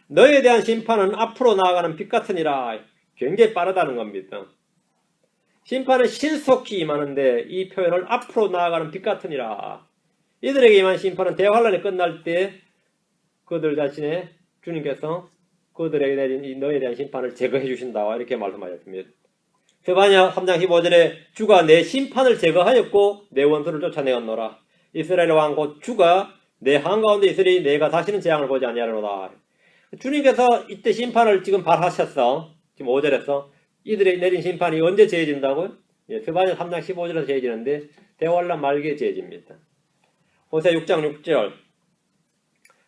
너에 대한 심판은 앞으로 나아가는 빛 같으니라. 굉장히 빠르다는 겁니다. 심판은 신속히 임하는데 이 표현을 앞으로 나아가는 빛 같으니라. 이들에게 임한 심판은 대환란이 끝날 때 그들 자신의 주님께서 그들에게 내린 이 너에 대한 심판을 제거해 주신다. 이렇게 말씀하셨습니다. 스바냐 3장 15절에 주가 내 심판을 제거하였고 내 원수를 쫓아내었노라. 이스라엘 왕 곧 주가 내 한가운데 있으리 내가 다시는 재앙을 보지 아니하리로다. 주님께서 이때 심판을 지금 발하셨어. 지금 5절에서 이들이 내린 심판이 언제 제해진다고요? 스바냐 3장 15절에서 제해지는데 대환란 말기에 제해집니다. 호세 6장 6절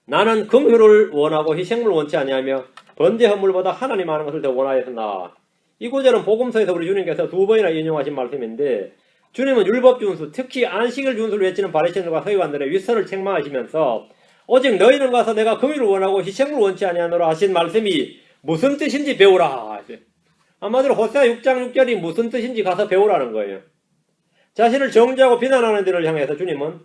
나는 긍휼을 원하고 희생물을 원치 아니하며 번제 헌물보다 하나님 하는 것을 더 원하였으나 이 구절은 복음서에서 우리 주님께서 2번이나 인용하신 말씀인데 주님은 율법 준수, 특히 안식일 준수를 외치는 바리새인들과 서기관들의 윗선을 책망하시면서 오직 너희는 가서 내가 긍휼을 원하고 희생물을 원치 아니하노라 하신 말씀이 무슨 뜻인지 배우라. 한마디로 호세아 6장 6절이 무슨 뜻인지 가서 배우라는 거예요. 자신을 정죄하고 비난하는 데를 향해서 주님은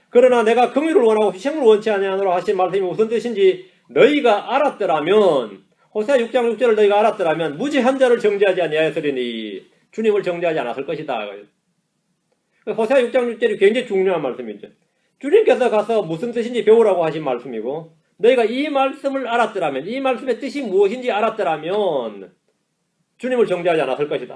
그러나 내가 긍휼을 원하고 희생물을 원치 아니하노라 하신 말씀이 무슨 뜻인지 너희가 알았더라면 호세아 6장 6절을 너희가 알았더라면 무지한 자를 정죄하지 아니하였으리니 주님을 정죄하지 않았을 것이다. 호세아 6장 6절이 굉장히 중요한 말씀이죠. 주님께서 가서 무슨 뜻인지 배우라고 하신 말씀이고 너희가 이 말씀을 알았더라면 이 말씀의 뜻이 무엇인지 알았더라면 주님을 정죄하지 않았을 것이다.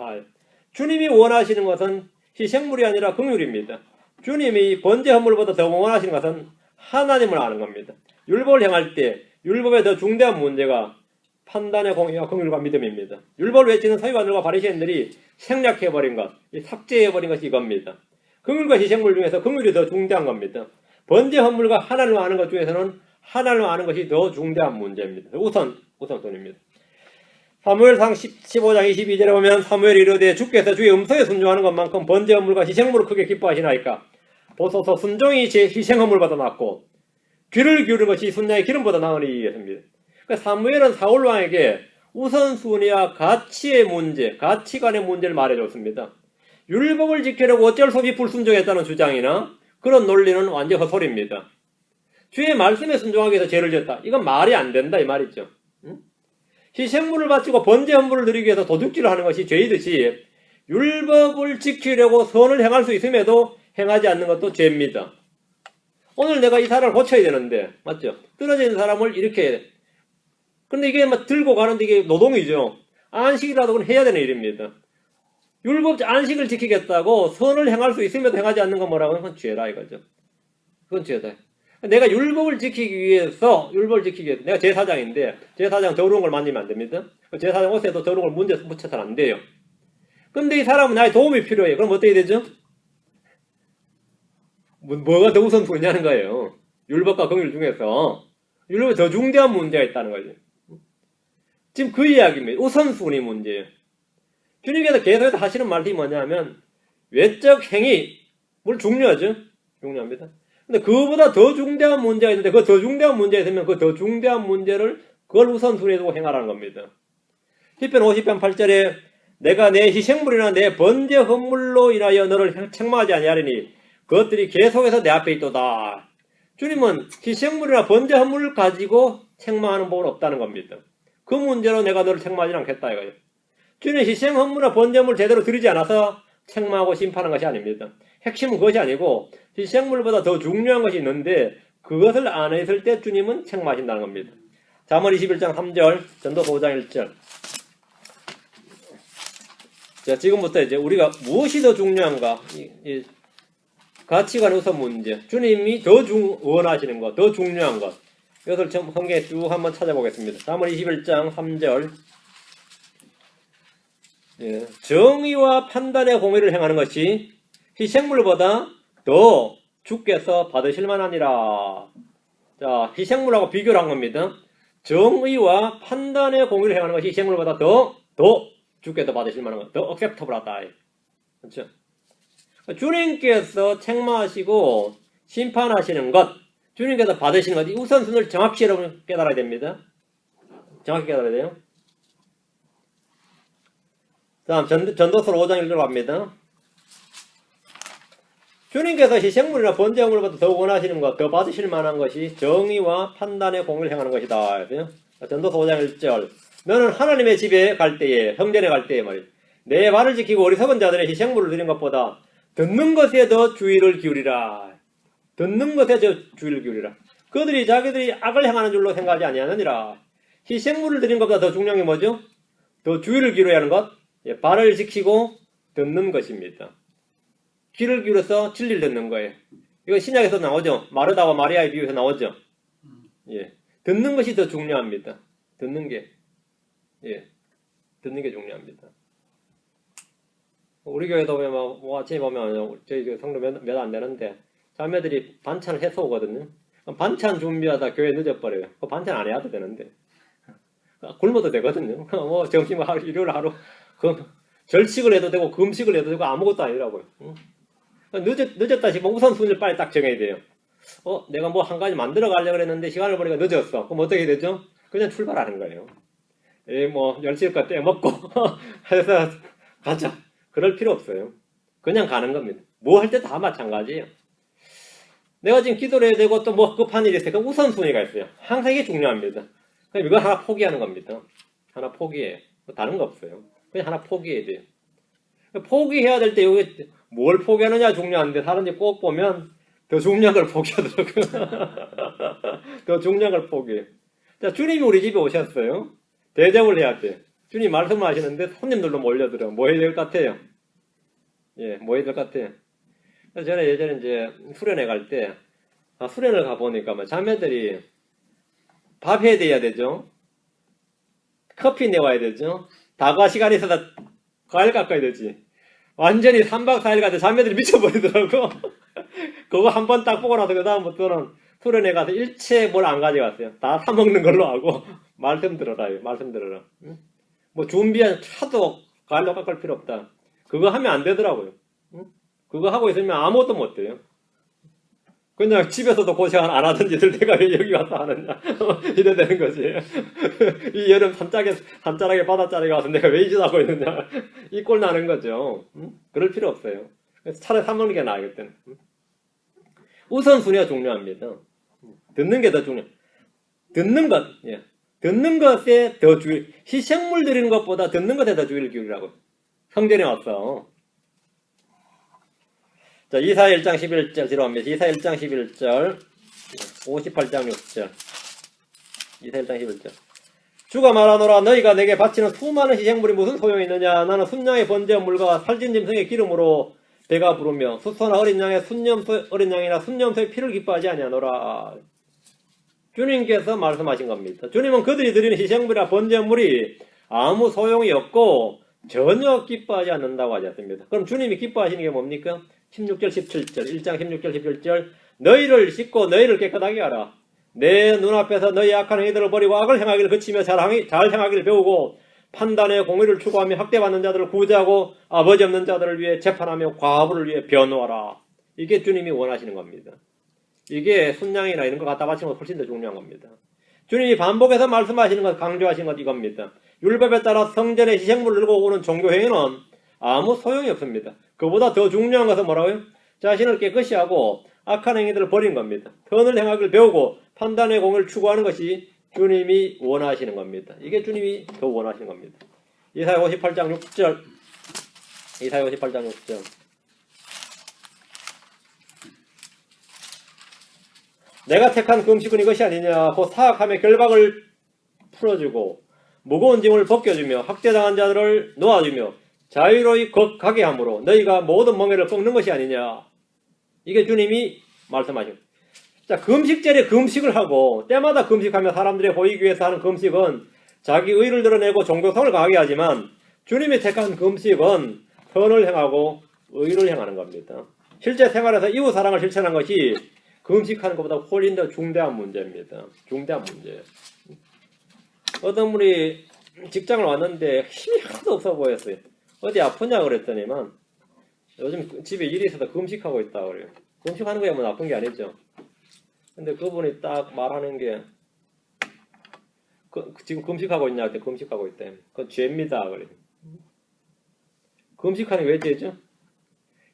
주님이 원하시는 것은 희생물이 아니라 긍휼입니다. 주님이 번제 헌물보다 더 원하시는 것은 하나님을 아는 겁니다. 율법을 행할 때 율법의 더 중대한 문제가 판단의 공의와 긍휼과 믿음입니다. 율법을 외치는 서기관들과 바리새인들이 생략해버린 것, 삭제해버린 것이 이겁니다. 긍휼과 희생물 중에서 긍휼이 더 중대한 겁니다. 번제 헌물과 하나님을 아는 것 중에서는 하나님을 아는 것이 더 중대한 문제입니다. 우선순위입니다. 사무엘상 15장 22절에 보면 사무엘이 이르되 주께서 주의 음성에 순종하는 것만큼 번제 헌물과 희생물을 크게 기뻐하시나이까 보소서 순종이 제 희생 헌물보다 낫고 귀를 기울이는 것이 순양의 기름보다 나으니 했습니다. 사무엘은 사울왕에게 우선순위와 가치의 문제, 가치관의 문제를 말해줬습니다. 율법을 지키려고 어쩔 수 없이 불순종했다는 주장이나 그런 논리는 완전 헛소리입니다. 주의 말씀에 순종하기 위해서 죄를 지었다. 이건 말이 안 된다 이 말이죠. 희생물을 바치고 번제 헌물을 드리기 위해서 도둑질을 하는 것이 죄이듯이 율법을 지키려고 선을 행할 수 있음에도 행하지 않는 것도 죄입니다. 오늘 내가 이 사람을 고쳐야 되는데 맞죠? 떨어져 있는 사람을 이렇게 근데 이게 막 들고 가는데 이게 노동이죠. 안식이라도 해야 되는 일입니다. 율법 안식을 지키겠다고 선을 행할 수 있음에도 행하지 않는 건 뭐라고 하면 그건 죄다 이거죠. 그건 죄다. 내가 율법을 지키기 위해서 내가 제사장인데 제사장 더러운 걸 만지면 안 됩니다. 제사장 옷에도 더러운 걸 묻혀서는 안 돼요. 근데 이 사람은 나의 도움이 필요해. 그럼 어떻게 되죠? 뭐가 더 우선순위냐는 거예요. 율법과 긍휼 중에서 율법에 더 중대한 문제가 있다는 거죠. 지금 그 이야기입니다. 우선순위 문제예요. 주님께서 계속해서 하시는 말이 뭐냐면 외적 행위 물론 중요하죠. 중요합니다. 근데 그거보다 더 중대한 문제가 있는데 그 더 중대한 문제가 있으면 그 더 중대한 문제를 그걸 우선순위에 두고 행하라는 겁니다. 시편 50편 8절에 내가 내 희생물이나 내 번제 헌물로 인하여 너를 책망하지 아니하리니 그것들이 계속해서 내 앞에 있도다. 주님은 희생물이나 번제 헌물을 가지고 책망하는 법은 없다는 겁니다. 그 문제로 내가 너를 책망하지 않겠다 이거예요. 주님 희생 헌물이나 번제 헌물을 제대로 드리지 않아서 책망하고 심판하는 것이 아닙니다. 핵심은 그것이 아니고 희생물보다 더 중요한 것이 있는데 그것을 안 했을 때 주님은 책망하신다는 겁니다. 잠언 21장 3절, 전도서 5장 1절. 자, 지금부터 이제 우리가 무엇이 더 중요한가? 이 가치관의 우선 문제. 주님이 더 원하시는 것, 더 중요한 것. 이것을 성경에 쭉 한번 찾아보겠습니다. 잠언 21장 3절. 예, 정의와 판단의 공의를 행하는 것이 희생물보다 더 주께서 받으실 만하니라. 자, 희생물하고 비교를 한 겁니다. 정의와 판단의 공의를 행하는 것이 희생물보다 더 주께서 받으실 만한 것, 더 acceptable하다. 그렇죠? 주님께서 책망하시고 심판하시는 것, 주님께서 받으시는 것, 이 우선순위를 정확히 여러분 깨달아야 됩니다. 정확히 깨달아야 돼요. 다음 전도서 5장 1절 갑니다. 주님께서 희생물이나 번제물보다 더 원하시는 것, 더 받으실 만한 것이 정의와 판단의 공의를 행하는 것이다. 전도서 5장 1절. 너는 하나님의 집에 갈 때에, 성전에 갈 때에 말이야. 내 말을 지키고 어리석은 자들의 희생물을 드린 것보다 듣는 것에 더 주의를 기울이라. 듣는 것에 더 주의를 기울이라. 그들이 자기들이 악을 행하는 줄로 생각하지 아니하느니라. 희생물을 드린 것보다 더 중요한 게 뭐죠? 더 주의를 기울여야 하는 것. 발을 지키고 듣는 것입니다. 귀를 기울여서 진리를 듣는 거예요. 이거 신약에서 나오죠. 마르다와 마리아의 비유에서 나오죠. 음. 예. 듣는 것이 더 중요합니다. 듣는 게. 예. 듣는 게 중요합니다. 우리 교회도 보면 뭐 아침에 보면 저희 성도 몇 안 되는데 자매들이 반찬을 해서 오거든요. 반찬 준비하다 교회 늦어버려요. 그 반찬 안 해도 되는데 굶어도 되거든요. 뭐 점심 하루 일요일 하루 그 절식을 해도 되고 금식을 해도 되고 아무것도 아니라고요. 늦었다 싶으면 우선순위를 빨리 딱 정해야 돼요. 내가 뭐 한 가지 만들어 가려고 그랬는데 시간을 보니까 늦었어. 그럼 어떻게 되죠? 그냥 출발하는 거예요. 뭐 열심히 떼먹고 해서 가자. 그럴 필요 없어요. 그냥 가는 겁니다. 뭐 할 때 다 마찬가지예요. 내가 지금 기도를 해야 되고 또 뭐 급한 일이 있으니까 우선순위가 있어요. 항상 이게 중요합니다. 그럼 이거 하나 포기하는 겁니다. 하나 포기해요. 다른 거 없어요. 그냥 하나 포기해야 돼요. 포기해야 될 때 여기 뭘 포기하느냐 중요한데 사람들이 꼭 보면 더 중요한 걸 포기하더라고요. 더 중요한 걸 포기해요. 자, 주님이 우리 집에 오셨어요. 대접을 해야 돼. 주님 말씀을 하시는데 손님들도 몰려들어. 뭐 해야 될 것 같아요? 예, 뭐 해야 될 것 같아요? 그래서 저는 예전에 이제 수련회 갈 때, 수련을 가보니까 자매들이 밥 해야 돼야 되죠? 커피 내와야 되죠? 다과 시간이 있어서 과일 깎아야 되지. 완전히 3박 4일 가서 자매들이 미쳐버리더라고. 그거 한 번 딱 보고 나서 그 다음부터는 수련회 가서 일체 뭘 안 가져갔어요. 다 사먹는 걸로 하고 말씀 들어라요. 말씀 들어라. 응? 뭐 준비한 차도 과일로 깎을 필요 없다. 그거 하면 안 되더라고요. 응? 그거 하고 있으면 아무것도 못 돼요. 그냥 집에서도 고생 안 하던지들 내가 왜 여기 와서 하느냐. 이래 되는 거지. 이 여름 산자락에 바닷자리에 가서 내가 왜 이 짓 하고 있느냐. 이 꼴 나는 거죠. 응? 그럴 필요 없어요. 그래서 차라리 사먹는 게 나아겠다는. 응? 우선순위가 중요합니다. 듣는 게 더 중요해요. 듣는 것, 예. 듣는 것에 더 주의, 희생물 드리는 것보다 듣는 것에 더 주의를 기울이라고. 성전에 왔어. 자, 이사야 1장 11절 들어갑니다. 이사야 1장 11절, 58장 6절. 이사야 1장 11절. 주가 말하노라 너희가 내게 바치는 수많은 희생물이 무슨 소용이 있느냐. 나는 순양의 번제한 물과 살찐 짐승의 기름으로 배가 부르며 수소나 어린 양의 어린 양이나 순념소의 피를 기뻐하지 아니하노라. 주님께서 말씀하신 겁니다. 주님은 그들이 드리는 희생물이나 번제물이 아무 소용이 없고 전혀 기뻐하지 않는다고 하지 않습니다. 그럼 주님이 기뻐하시는 게 뭡니까? 16절 17절 1장 16절 17절 너희를 씻고 너희를 깨끗하게 하라. 내 눈앞에서 너희 악한 행위들을 버리고 악을 행하기를 그치며 잘 행하기를 배우고 판단의 공의를 추구하며 학대받는 자들을 구제하고 아버지 없는 자들을 위해 재판하며 과부를 위해 변호하라. 이게 주님이 원하시는 겁니다. 이게 순양이나 이런 거 갖다 바치는 것 훨씬 더 중요한 겁니다. 주님이 반복해서 말씀하시는 것, 강조하시는 것 이겁니다. 율법에 따라 성전에 희생물을 들고 오는 종교행위는 아무 소용이 없습니다. 그보다 더 중요한 것은 뭐라고요? 자신을 깨끗이 하고 악한 행위들을 버리는 겁니다. 선을 행하기를 배우고 판단의 공을 추구하는 것이 주님이 원하시는 겁니다. 이게 주님이 더 원하시는 겁니다. 이사야 58장 6절 이사야 58장 6절 내가 택한 금식은 이것이 아니냐. 곧 사악함의 결박을 풀어주고 무거운 짐을 벗겨주며 학대당한 자들을 놓아주며 자유로이 가게 함으로 너희가 모든 멍에를 꺾는 것이 아니냐. 이게 주님이 말씀하신. 자, 금식절에 금식을 하고 때마다 금식하며 사람들의 보이기 위해서 하는 금식은 자기 의를 드러내고 종교성을 강하게 하지만 주님이 택한 금식은 선을 행하고 의를 행하는 겁니다. 실제 생활에서 이웃 사랑을 실천한 것이 금식하는 것보다 훨씬 더 중대한 문제입니다. 중대한 문제. 어떤 분이 직장을 왔는데 힘이 하나도 없어 보였어요. 어디 아프냐 그랬더니만 요즘 집에 일이 있어서 금식하고 있다 그래요. 금식하는 거야 뭐 나쁜 게 아니죠. 근데 그분이 딱 말하는 게 지금 금식하고 있냐 할 때 금식하고 있대. 그건 죄입니다 그래요. 금식하는 게 왜 죄죠?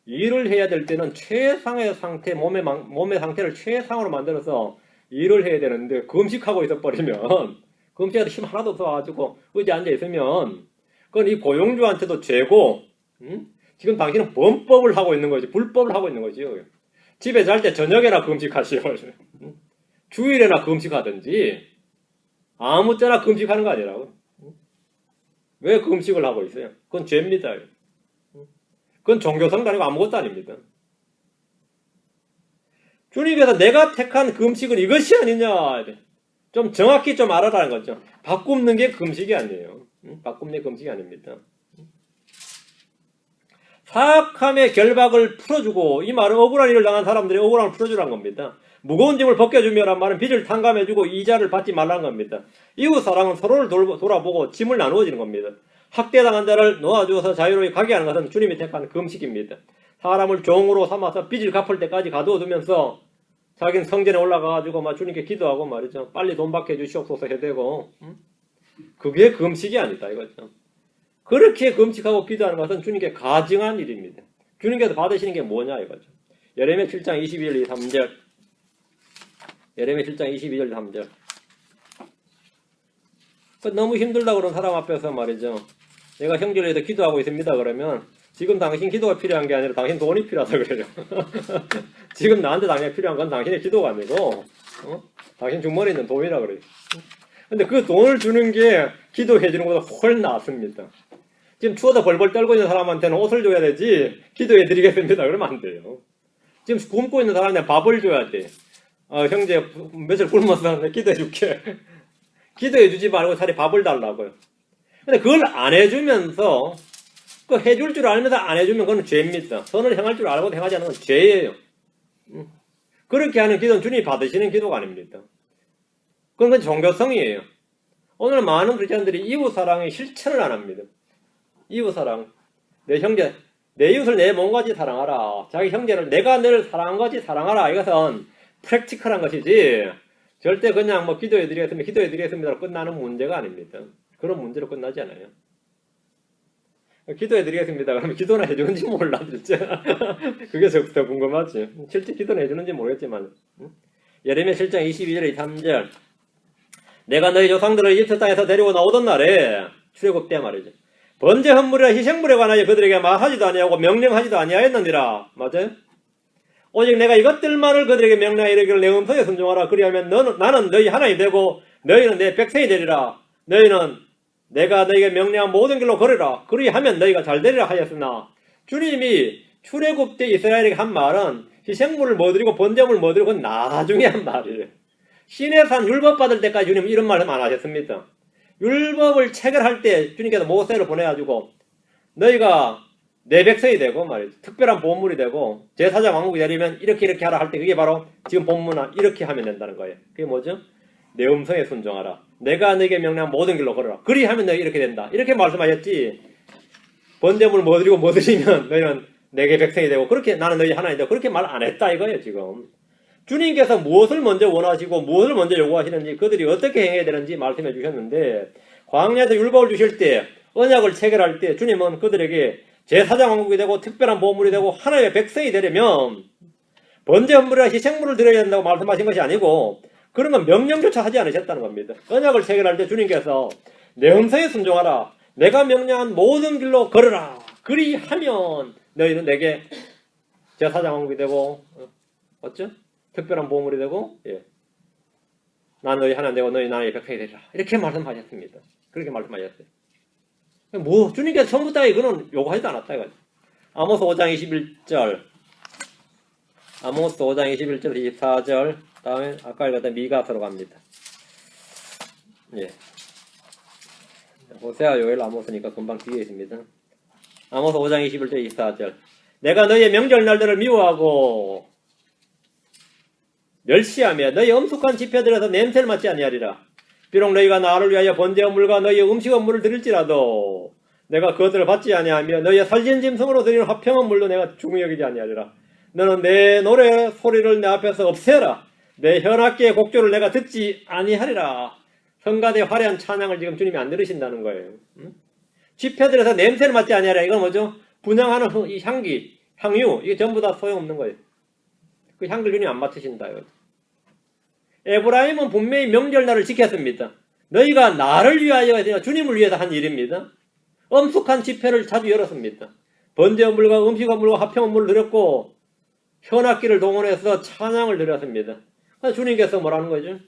일을 해야 될 때는 최상의 상태, 몸의 상태를 최상으로 만들어서 일을 해야 되는데 금식하고 있어 버리면 금식하다 힘 하나도 없어가지고 의자에 앉아 있으면 그건 이 고용주한테도 죄고 지금 당신은 범법을 하고 있는 거지 불법을 하고 있는 거지요. 집에 잘 때 저녁에나 금식하시오. 주일에나 금식하든지 아무 때나 금식하는 거 아니라고. 왜 금식을 하고 있어요? 그건 죄입니다. 그건 종교성도 아니고 아무것도 아닙니다. 주님께서 내가 택한 금식은 이것이 아니냐. 좀 정확히 좀 알아라는 거죠. 바꾸는 게 금식이 아니에요. 바꾸는 게 금식이 아닙니다. 사악함의 결박을 풀어주고, 이 말은 억울한 일을 당한 사람들의 억울함을 풀어주라는 겁니다. 무거운 짐을 벗겨주며란 말은 빚을 탕감해주고 이자를 받지 말라는 겁니다. 이웃사랑은 서로를 돌아보고 짐을 나누어지는 겁니다. 학대당한 자를 놓아주어서 자유로이 가게 하는 것은 주님이 택한 금식입니다. 사람을 종으로 삼아서 빚을 갚을 때까지 가두어두면서 자기는 성전에 올라가가지고 막 주님께 기도하고 말이죠. 빨리 돈 받게 해주시옵소서 해대고, 그게 금식이 아니다 이거죠. 그렇게 금식하고 기도하는 것은 주님께 가증한 일입니다. 주님께서 받으시는 게 뭐냐 이거죠. 예레미야 7장 22절 3절. 예레미야 7장 22절 3절. 너무 힘들다 그런 사람 앞에서 말이죠. 내가 형제를 위해서 기도하고 있습니다 그러면 지금 당신 기도가 필요한 게 아니라 당신 돈이 필요하다 그래요. 지금 나한테 당연히 필요한 건 당신의 기도가 아니고 당신 주머니에 있는 돈이라 그래요. 근데 그 돈을 주는 게 기도해 주는 것보다 훨씬 낫습니다. 지금 추워서 벌벌 떨고 있는 사람한테는 옷을 줘야 되지 기도해 드리겠습니다 그러면 안 돼요. 지금 굶고 있는 사람한테 밥을 줘야 돼. 형제 며칠 굶어서 내가 기도해 줄게. 기도해 주지 말고 차라리 밥을 달라고요. 근데 그걸 안 해주면서 그 해줄 줄 알면서 안 해주면 그건 죄입니다. 선을 행할 줄 알고 행하지 않는 건 죄예요. 그렇게 하는 기도는 주님이 받으시는 기도가 아닙니다. 그건 종교성이에요. 오늘 많은 크리스천들이 이웃사랑의 실천을 안 합니다. 이웃사랑. 내 형제, 내 이웃을 내 몸같이 사랑하라. 자기 형제를 내가 너를 사랑한 것이 사랑하라. 이것은 프랙티컬한 것이지 절대 그냥 뭐 기도해드리겠습니다 끝나는 문제가 아닙니다. 그런 문제로 끝나지 않아요. 기도해드리겠습니다. 그러면 기도는 해주는지 몰라 진짜. 그게 더 궁금하지. 실제 기도는 해주는지 모르겠지만. 예레미야 7장 22절 3절. 내가 너희 조상들을 이집트 땅에서 데리고 나오던 날에 출애굽 때 말이죠. 번제 헌물이나 희생물에 관하여 그들에게 말하지도 아니하고 명령하지도 아니하였느니라. 맞아요? 오직 내가 이것들만을 그들에게 명령하여 이르기를 내 음성에 순종하라. 그리하면 나는 너희 하나님이 되고 너희는 내 백성이 되리라. 너희는 내가 너희에게 명령한 모든 길로 걸으라. 그리하면 너희가 잘 되리라 하였으나 주님이 출애굽 때 이스라엘에게 한 말은 희생물을 뭐 드리고 번제물을 뭐 드리고 그건 나중에 한 말이에요. 시내산 율법 받을 때까지 주님은 이런 말씀 안 하셨습니다. 율법을 체결할 때 주님께서 모세를 보내가지고 너희가 내 백성이 되고 말이죠. 특별한 보물이 되고 제사장 왕국이 되려면 이렇게 하라 할 때 그게 바로 지금 본문은 이렇게 하면 된다는 거예요. 그게 뭐죠? 내 음성에 순종하라. 내가 너에게 명령한 모든 길로 걸어라. 그리하면 너희 이렇게 된다. 이렇게 말씀하셨지. 번제물 뭐 드리고 뭐 드리면 너희는 내게 백성이 되고 그렇게 나는 너희 하나님 되고 그렇게 말 안 했다 이거예요 지금. 주님께서 무엇을 먼저 원하시고 무엇을 먼저 요구하시는지 그들이 어떻게 행해야 되는지 말씀해 주셨는데 광야에서 율법을 주실 때 언약을 체결할 때 주님은 그들에게 제사장 왕국이 되고 특별한 보물이 되고 하나님의 백성이 되려면 번제 헌물이나 희생물을 드려야 된다고 말씀하신 것이 아니고 그런 건 명령조차 하지 않으셨다는 겁니다. 언약을 체결할 때 주님께서 내 음성에 순종하라. 내가 명령한 모든 길로 걸으라. 그리하면 너희는 내게 제사장 왕국이 되고 어쩌? 특별한 보물이 되고 난 너희 하나님 되고 너희 나의 백성이 되리라. 이렇게 말씀하셨습니다. 그렇게 말씀하셨어요. 뭐 주님께서 처음부터 이거는 요구하지도 않았다 이거죠. 아모스 5장 21절 아모스 5장 21절 24절 다음에 아까 읽었던 미가서로 갑니다. 호세아 요엘 아모스니까 금방 뒤에 있습니다. 아모스 5장 21절 24절 내가 너희의 명절날들을 미워하고 멸시하며 너희 엄숙한 집회들에서 냄새를 맡지 아니하리라. 비록 너희가 나를 위하여 번제 헌물과 너희의 음식 헌물을 드릴지라도 내가 그것들을 받지 아니하며 너희의 살진 짐승으로 드리는 화평 헌물도 내가 중히 여기지 아니하리라. 너는 내 노래 소리를 내 앞에서 없애라. 내 현악기의 곡조를 내가 듣지 아니하리라. 성가대 화려한 찬양을 지금 주님이 안 들으신다는 거예요. 집회들에서 냄새를 맡지 아니하리라. 이건 뭐죠? 분향하는 이 향기, 향유 이게 전부 다 소용없는 거예요. 그 향기를 주님이 안 맡으신다 이거죠. 에브라임은 분명히 명절날을 지켰습니다. 너희가 나를 위하여 주님을 위해서 한 일입니다. 엄숙한 집회를 자주 열었습니다. 번제 헌물과 음식 헌물과 화평 헌물을 드렸고 현악기를 동원해서 찬양을 드렸습니다. 주님께서 뭐라는 거죠?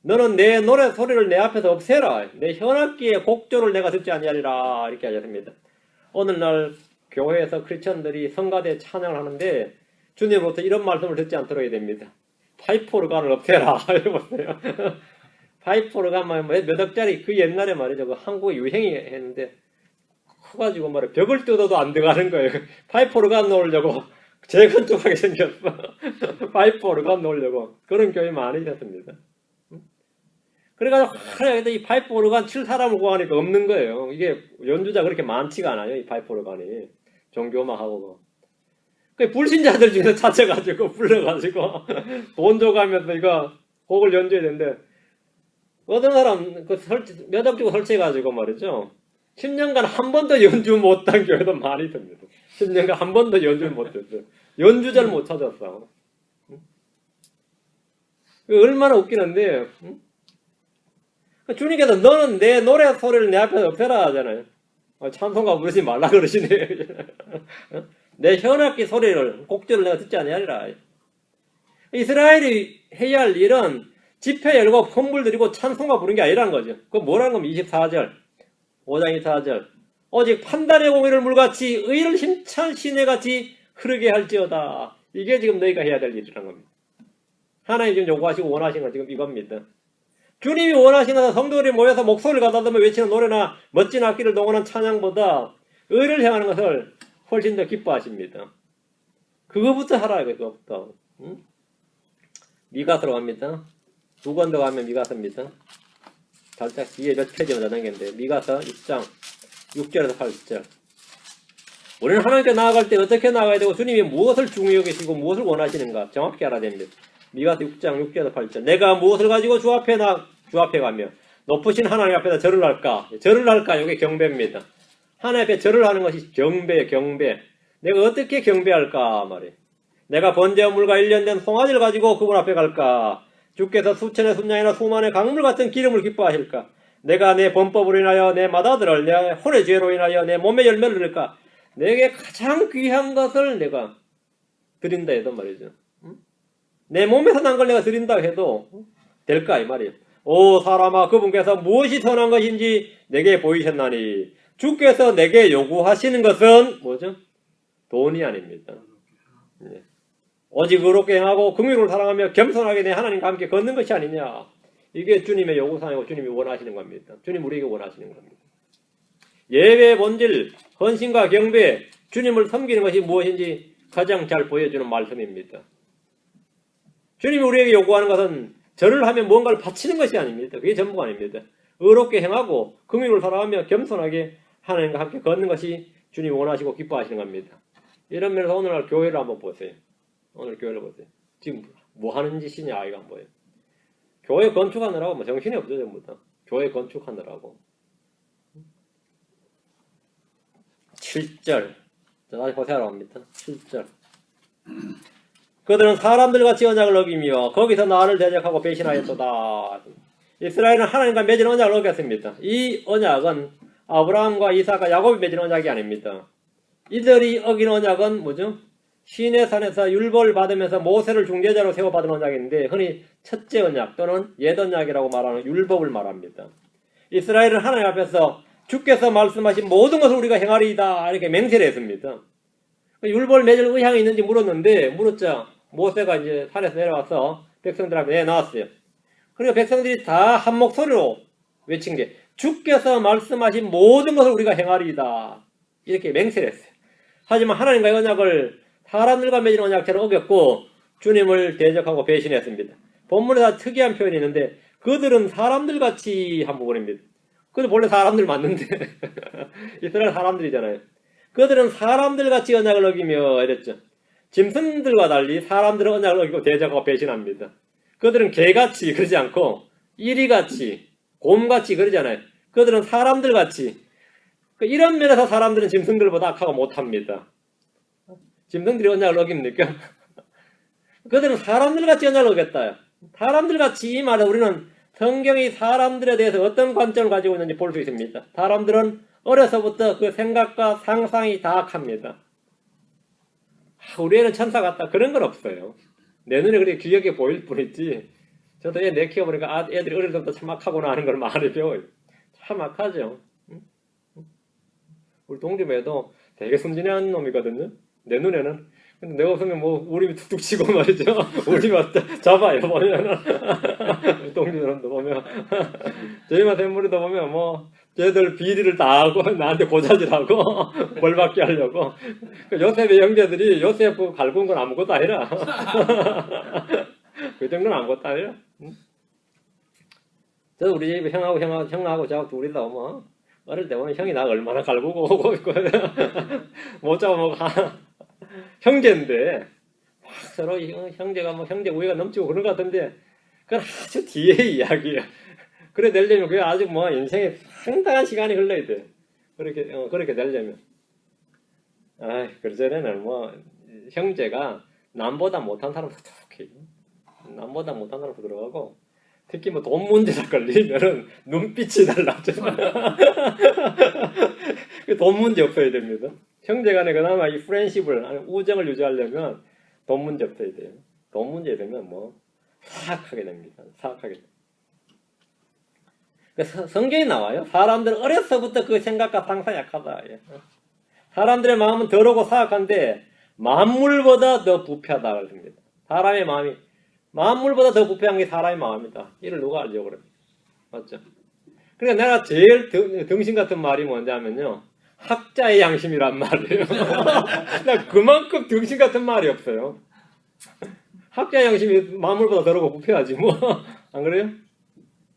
너는 내 노래 소리를 내 앞에서 없애라. 내 현악기의 곡조를 내가 듣지 아니하리라. 이렇게 하셨습니다. 오늘날 교회에서 크리스천들이 성가대 찬양을 하는데 주님으로부터 이런 말씀을 듣지 않도록 해야 됩니다. 파이프 오르간을 없애라. 해보세요. 파이프 오르간 몇 억짜리 그 옛날에 말이죠. 그 한국에 유행이 했는데 커가지고 말이야 벽을 뜯어도 안 들어가는 거예요. 파이프 오르간 놓으려고 재건축하게 생겼어. 파이프 오르간 놓으려고 그런 교회 많이 있었습니다. 그래가지고 하나님께서 이 파이프 오르간 칠 사람을 구하니까 없는 거예요. 이게 연주자 그렇게 많지가 않아요. 이 파이프 오르간이 종교음악하고 그 불신자들 중에서 찾아가지고 불러가지고 돈 줘가면서 이거 곡을 연주해야 되는데 어떤 사람 몇 억 주고 설치해가지고 말이죠. 10년간 한 번도 연주 못한 교회도 많이 있습니다. 10년간 한 번도 연주를 못했어요. 연주자를 못 찾았어. 얼마나 웃기는데 주님께서 너는 내 노래 소리를 내 앞에서 없애라 하잖아요. 찬송가 부르지 말라 그러시네. 내 현악기 소리를 곡절을 내가 듣지 아니하리라. 이스라엘이 해야 할 일은 집회 열고 헌물 드리고 찬송가 부르는 게 아니라는 거죠. 그건 뭐라는 겁니까? 24절 5장 24절 오직 판단의 공의를 물같이 의를 힘찬 시내같이 흐르게 할지어다. 이게 지금 너희가 해야 될 일이라는 겁니다. 하나님 지금 요구하시고 원하시는 건 지금 이겁니다. 주님이 원하시는 성도들이 모여서 목소리를 가다듬어 외치는 노래나 멋진 악기를 동원한 찬양보다 의를 향하는 것을 훨씬 더 기뻐하십니다. 그거부터 하라 그거부터. 미가서로 갑니다. 두 번 더 가면 미가서입니다. 살짝 뒤에 몇 페이지만 더 남겼는데 미가서 6장 6절에서 8절. 우리는 하나님께 나아갈 때 어떻게 나아가야 되고 주님이 무엇을 중요히 여기시고 무엇을 원하시는가 정확히 알아야 됩니다. 미가서 6장 6절에서 8절. 내가 무엇을 가지고 주 앞에 가며 높으신 하나님 앞에다 절을 할까? 절을 할까? 이게 경배입니다. 하나님 앞에 절을 하는 것이 경배. 내가 어떻게 경배할까 말이에요. 내가 번제와 물과 1년 된 송아지를 가지고 그분 앞에 갈까? 주께서 수천의 순양이나 수만의 강물 같은 기름을 기뻐하실까? 내가 내 범법으로 인하여 내 맏아들을 내 혼의 죄로 인하여 내 몸의 열매를 드릴까? 내게 가장 귀한 것을 내가 드린다 해도 말이죠. 내 몸에서 난 걸 내가 드린다 해도 될까 이 말이에요. 오 사람아 그분께서 무엇이 선한 것인지 내게 보이셨나니 주께서 내게 요구하시는 것은 뭐죠? 돈이 아닙니다. 네. 오직 의롭게 행하고 긍휼을 사랑하며 겸손하게 내 하나님과 함께 걷는 것이 아니냐. 이게 주님의 요구사항이고 주님이 원하시는 겁니다. 주님 우리에게 원하시는 겁니다. 예배의 본질, 헌신과 경배, 주님을 섬기는 것이 무엇인지 가장 잘 보여주는 말씀입니다. 주님이 우리에게 요구하는 것은 절을 하면 뭔가를 바치는 것이 아닙니다. 그게 전부가 아닙니다. 의롭게 행하고 긍휼을 사랑하며 겸손하게 하나님과 함께 걷는 것이 주님이 원하시고 기뻐하시는 겁니다. 이런 면에서 오늘날 교회를 한번 보세요. 오늘 교회를 보세요. 지금 뭐 하는 짓이냐 아이가 뭐예요. 교회 건축하느라고 뭐 정신이 없죠 전부 다. 교회 건축하느라고. 7절 다시 보세요 합니다. 7절 그들은 사람들같이 언약을 어기며 거기서 나를 대적하고 배신하였도다. 이스라엘은 하나님과 맺은 언약을 어겼습니다. 이 언약은 아브라함과 이삭과 야곱이 맺은 언약이 아닙니다. 이들이 어긴 언약은 뭐죠? 시내산에서 율법을 받으면서 모세를 중재자로 세워받은 언약인데 흔히 첫째 언약 또는 옛 언약이라고 말하는 율법을 말합니다. 이스라엘은 하나님 앞에서 주께서 말씀하신 모든 것을 우리가 행하리이다 이렇게 맹세를 했습니다. 율법을 맺을 의향이 있는지 물었죠. 모세가 이제 산에서 내려와서 백성들 앞에 내놨어요. 그러니까 백성들이 다 한 목소리로 외친 게 주께서 말씀하신 모든 것을 우리가 행하리이다 이렇게 맹세를 했어요. 하지만 하나님과의 언약을 사람들과 맺은 언약처럼 어겼고 주님을 대적하고 배신했습니다. 본문에 다 특이한 표현이 있는데 그들은 사람들같이 한 부분입니다. 그들 원래 사람들 맞는데 이스라엘 사람들이잖아요. 그들은 사람들같이 언약을 어기며 이랬죠. 짐승들과 달리 사람들은 언약을 어기고 대적하고 배신합니다. 그들은 개같이 그러지 않고 이리같이 곰같이 그러잖아요. 그들은 사람들같이 이런 면에서 사람들은 짐승들보다 악하고 못합니다. 짐승들이 언약을 어깁니까? 그들은 사람들같이 언약을 어겼다. 사람들같이 이 말은 우리는 성경이 사람들에 대해서 어떤 관점을 가지고 있는지 볼 수 있습니다. 사람들은 어려서부터 그 생각과 상상이 다 악합니다. 우리 애는 천사 같다. 그런 건 없어요. 내 눈에 그렇게 귀엽게 보일 뿐이지. 저도 애 키워보니까 애들이 어릴 때부터 참 악하구나 하는 걸 많이 배워요. 참 악하죠. 우리 동집애도 되게 순진한 놈이거든요. 내 눈에는 근데 내가 없으면 뭐 우림이 툭툭 치고 말이죠. 우림이 왔다 잡아요 보면은 동료들도 보면 저희만 샘물이도 보면 뭐 쟤들 비리를 다 하고 나한테 고자질하고 벌받게 하려고. 요셉의 형제들이 요셉 갈군 건 아무것도 아니라 그 정도는 아무것도 아니라. 저도 우리 집에 형하고 저하고 둘이다 뭐 어릴 때 보면 형이 나 얼마나 갈구고 오고 있고 못 잡아먹고 형제인데 막 서로 형제가 뭐 형제 우애가 넘치고 그런 것 같은데 그건 아주 뒤의 이야기야. 그래 되려면 그게 아주 뭐 인생에 상당한 시간이 흘러야 돼. 그렇게 되려면. 그전에는 뭐 형제가 남보다 못한 사람 부탁해. 남보다 못한 사람 들어가고 특히 뭐 돈 문제가 걸리면은 눈빛이 달라져. 돈 문제 없어야 됩니다. 형제간에 그나마 이 프렌십을 아니 우정을 유지하려면 돈 문제 없어야 돼요. 돈 문제 되면 뭐 사악하게 됩니다. 사악하게. 성경에 나와요. 사람들은 어려서부터 그 생각과 상사 약하다. 사람들의 마음은 더러고 사악한데 만물보다 더 부패하다 그럽니다. 사람의 마음이 만물보다 더 부패한 게 사람의 마음이다. 이를 누가 알려고 그래요. 맞죠? 그러니까 내가 제일 등신 같은 말이 뭐냐면요. 학자의 양심이란 말이에요. 나 그만큼 등신 같은 말이 없어요. 학자의 양심이 만물보다 더러고 부패하지 뭐. 안 그래요?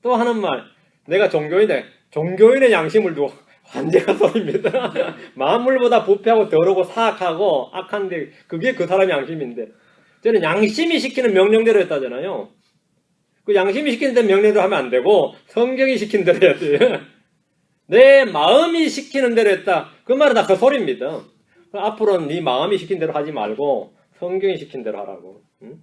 또 하는 말. 내가 종교인데 종교인의 양심을 두고 환대가 소리입니다. 만물보다 부패하고 더러고 사악하고 악한데 그게 그 사람의 양심인데 저는 양심이 시키는 명령대로 했다잖아요. 그 양심이 시키는 대로 명령대로 하면 안 되고 성경이 시키는 대로 해야 돼요. 내 마음이 시키는 대로 했다. 그 말은 다 그 소리입니다. 앞으로는 네 마음이 시킨 대로 하지 말고 성경이 시킨 대로 하라고. 응?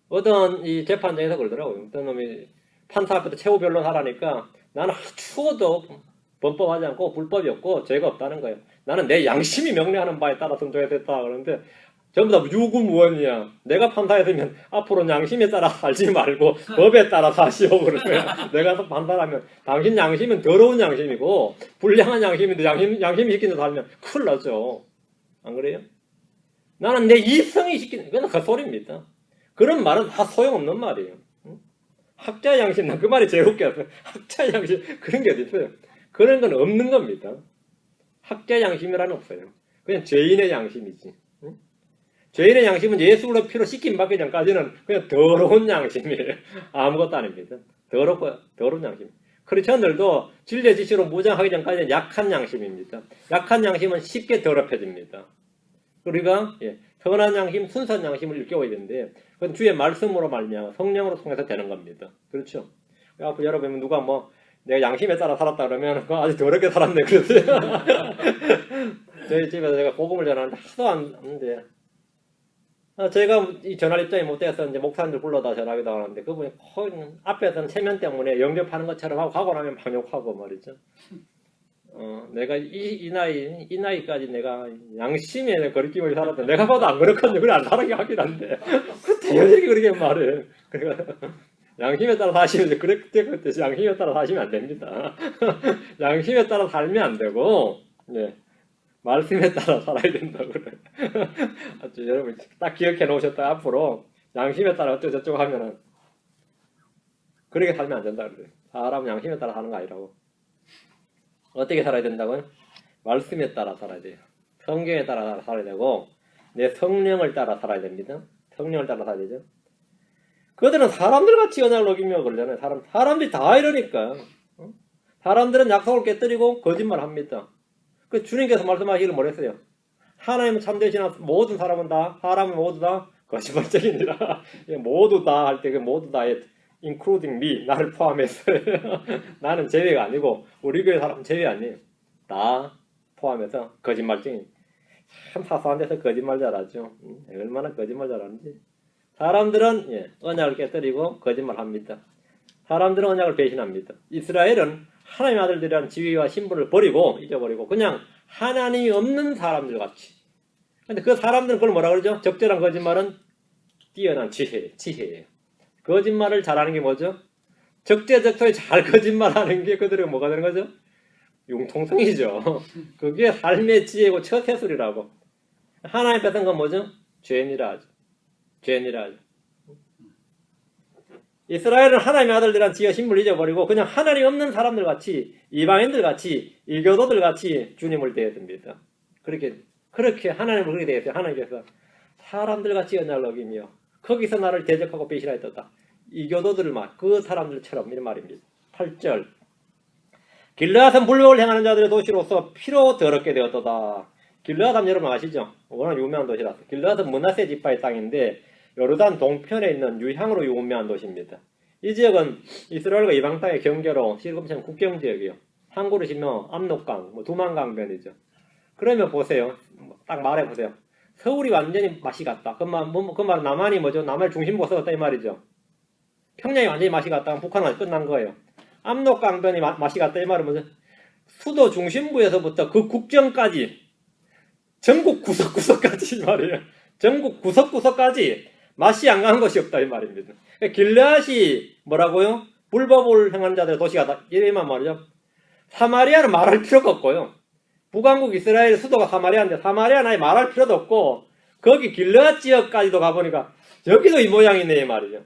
어떤 이 재판장에서 그러더라고요. 어떤 놈이 판사 앞에서 최후 변론 하라니까 나는 추워도 범법하지 않고 불법이 없고 죄가 없다는 거예요. 나는 내 양심이 명령하는 바에 따라 손줘야 됐다. 그런데 전부 다 유구무원이야. 내가 판사였으면 앞으로는 양심에 따라 살지 말고 법에 따라 사시오. 그러면 내가 판사라면 당신 양심은 더러운 양심이고 불량한 양심인데 양심이 시키는 대로 살면 큰일 나죠. 안 그래요? 나는 내 이성이 시키는 그건 그 소리입니다. 그런 말은 다 소용없는 말이에요. 학자의 양심, 난 그 말이 제일 웃겨요. 학자의 양심, 그런 게 어디 있어요? 그런 건 없는 겁니다. 학자의 양심이라는 없어요. 그냥 죄인의 양심이지. 응? 죄인의 양심은 예수로 피로 씻김 받기 전까지는 그냥 더러운 양심이에요. 아무것도 아닙니다. 더러운 양심. 크리스천들도 진리의 지시로 무장하기 전까지는 약한 양심입니다. 약한 양심은 쉽게 더럽혀집니다. 우리가 선한 양심, 순수한 양심을 일깨워야 되는데 그건 주의 말씀으로 말미암아 성령으로 통해서 되는 겁니다. 그렇죠? 앞으로 여러분 누가 뭐 내가 양심에 따라 살았다 그러면 그거 아주 더럽게 살았네 그러세요. 저희 집에서 제가 복음을 전하는데 하도 안 하는데 제가 이 전할 입장이 못 돼서 이제 목사님들 불러다 전하기도 하는데 그분이 앞에서는 체면 때문에 영접하는 것처럼 하고 가고 나면 방역하고 말이죠. 내가 이 나이까지 내가 양심에 거리낌을 살았다. 내가 봐도 안 그렇거든요. 그래 안 살아게 하긴 한데 대열이 그렇게 말해. 그러니까 양심에 따라 사시면 그때 양심에 따라 사시면 안 됩니다. 양심에 따라 살면 안 되고 말씀에 따라 살아야 된다고 그래. 여러분 딱 기억해 놓으셨다. 앞으로 양심에 따라 어쩌고저쩌고 하면은 그렇게 살면 안 된다 그래. 사람은 양심에 따라 사는 거 아니라고. 어떻게 살아야 된다고요? 말씀에 따라 살아야 돼요. 성경에 따라 살아야 되고 내 성령을 따라 살아야 됩니다. 성령을 따라 살아야 되죠. 그들은 사람들같이 언약을 어기며 그러잖아요. 사람들이 다 이러니까. 사람들은 약속을 깨뜨리고 거짓말 합니다. 그 주님께서 말씀하시기를 뭐랬어요? 하나님은 참되시나 모든 사람은 다 사람은 모두 다 거짓말쟁이니라. 모두 다 할 때 그 모두 다에 including me 나를 포함해서 나는 제외가 아니고 우리 교회 사람 제외 아니에요. 다 포함해서 거짓말쟁이. 참 사소한 데서 거짓말 잘하죠. 얼마나 거짓말 잘하는지. 사람들은 언약을 깨뜨리고 거짓말합니다. 사람들은 언약을 배신합니다. 이스라엘은 하나님의 아들들이란 지위와 신분을 버리고 잊어버리고 그냥 하나님이 없는 사람들 같이. 근데 그 사람들은 그걸 뭐라 그러죠? 적절한 거짓말은 뛰어난 지혜예요. 거짓말을 잘하는 게 뭐죠? 적재적소에 잘 거짓말하는 게 그들에게 뭐가 되는 거죠? 융통성이죠. 그게 삶의 지혜고 첫 해설이라고. 하나님 뺏은 건 뭐죠? 죄인이라 하죠. 죄인이라 하죠. 이스라엘은 하나님의 아들들한 지어 신분을 잊어버리고 그냥 하나님 없는 사람들 같이 이방인들 같이 이교도들 같이 주님을 대했습니다. 그렇게 하나님을 그렇게 대했어요. 하나님께서 사람들 같이 연약을 여기며 거기서 나를 대적하고 배신하였다. 이교도들을 그 사람들처럼 이런 말입니다. 8절 길르앗은 불법을 행하는 자들의 도시로서 피로 더럽게 되었도다. 길르앗은 여러분 아시죠? 워낙 유명한 도시라서. 길르앗은 므낫세 지파의 땅인데 요르단 동편에 있는 유향으로 유명한 도시입니다. 이 지역은 이스라엘과 이방 땅의 경계로 지금처럼 국경지역이에요. 한국으로 치면 압록강, 두만강변이죠. 그러면 보세요. 딱 말해보세요. 서울이 완전히 맛이 갔다. 그 말은 남한이 뭐죠? 남한을 중심으로 썼다 이 말이죠. 평양이 완전히 맛이 갔다. 북한은 끝난 거예요. 압록강변이 맛이 갔다 이 말은 뭐죠? 수도 중심부에서부터 그 국정까지 전국 구석구석까지 이 말이에요. 전국 구석구석까지 맛이 안 가는 것이 없다 이 말입니다. 길르앗이 뭐라고요? 불법을 행하는 자들의 도시가 이래만 말이죠. 사마리아는 말할 필요가 없고요. 북왕국 이스라엘 수도가 사마리아인데 사마리아는 아예 말할 필요도 없고 거기 길르앗 지역까지도 가보니까 여기도 이 모양이네 이 말이죠.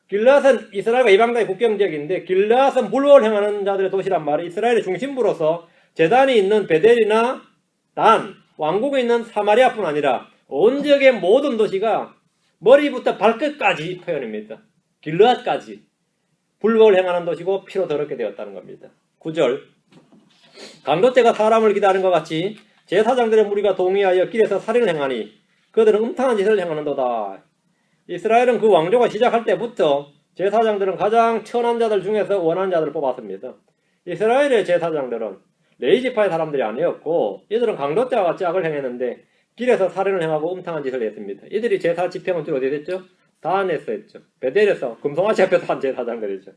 길르앗은 이스라엘과 이방과의 국경지역인데 길르앗은 불법을 행하는 자들의 도시란 말이 이스라엘의 중심부로서 제단이 있는 베델이나 단, 왕국에 있는 사마리아뿐 아니라 온 지역의 모든 도시가 머리부터 발끝까지 표현입니다. 길르앗까지 불법을 행하는 도시고 피로 더럽게 되었다는 겁니다. 9절 강도떼가 사람을 기다리는 것 같이 제사장들의 무리가 동의하여 길에서 살인을 행하니 그들은 음탕한 짓을 행하는도다. 이스라엘은 그 왕조가 시작할 때부터 제사장들은 가장 천한 자들 중에서 원하는 자들을 뽑았습니다. 이스라엘의 제사장들은 레이지파의 사람들이 아니었고 이들은 강도떼와 같이 악을 행했는데 길에서 살인을 행하고 음탕한 짓을 했습니다. 이들이 제사 집행은 주로 어디 됐죠? 다안에서 했죠. 베델에서 금송아지 앞에서 한 제사장들이죠.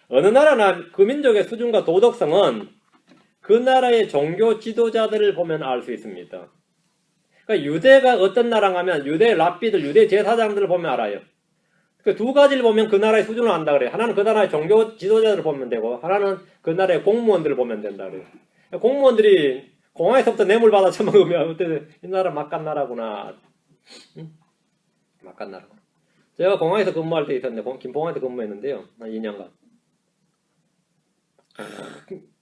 어느 나라나 그 민족의 수준과 도덕성은 그 나라의 종교 지도자들을 보면 알 수 있습니다. 그러니까 유대가 어떤 나라가 하면 유대 랍비들, 유대 제사장들을 보면 알아요. 그 두 가지를 보면 그 나라의 수준을 안다 그래요. 하나는 그 나라의 종교 지도자들을 보면 되고 하나는 그 나라의 공무원들을 보면 된다 그래요. 공무원들이 공항에서부터 뇌물 받아 처먹으면 이 나라 막간 나라구나. 응? 막간 나라구나. 제가 공항에서 근무할 때 있었는데 김포항에서 근무했는데요. 한 2년간.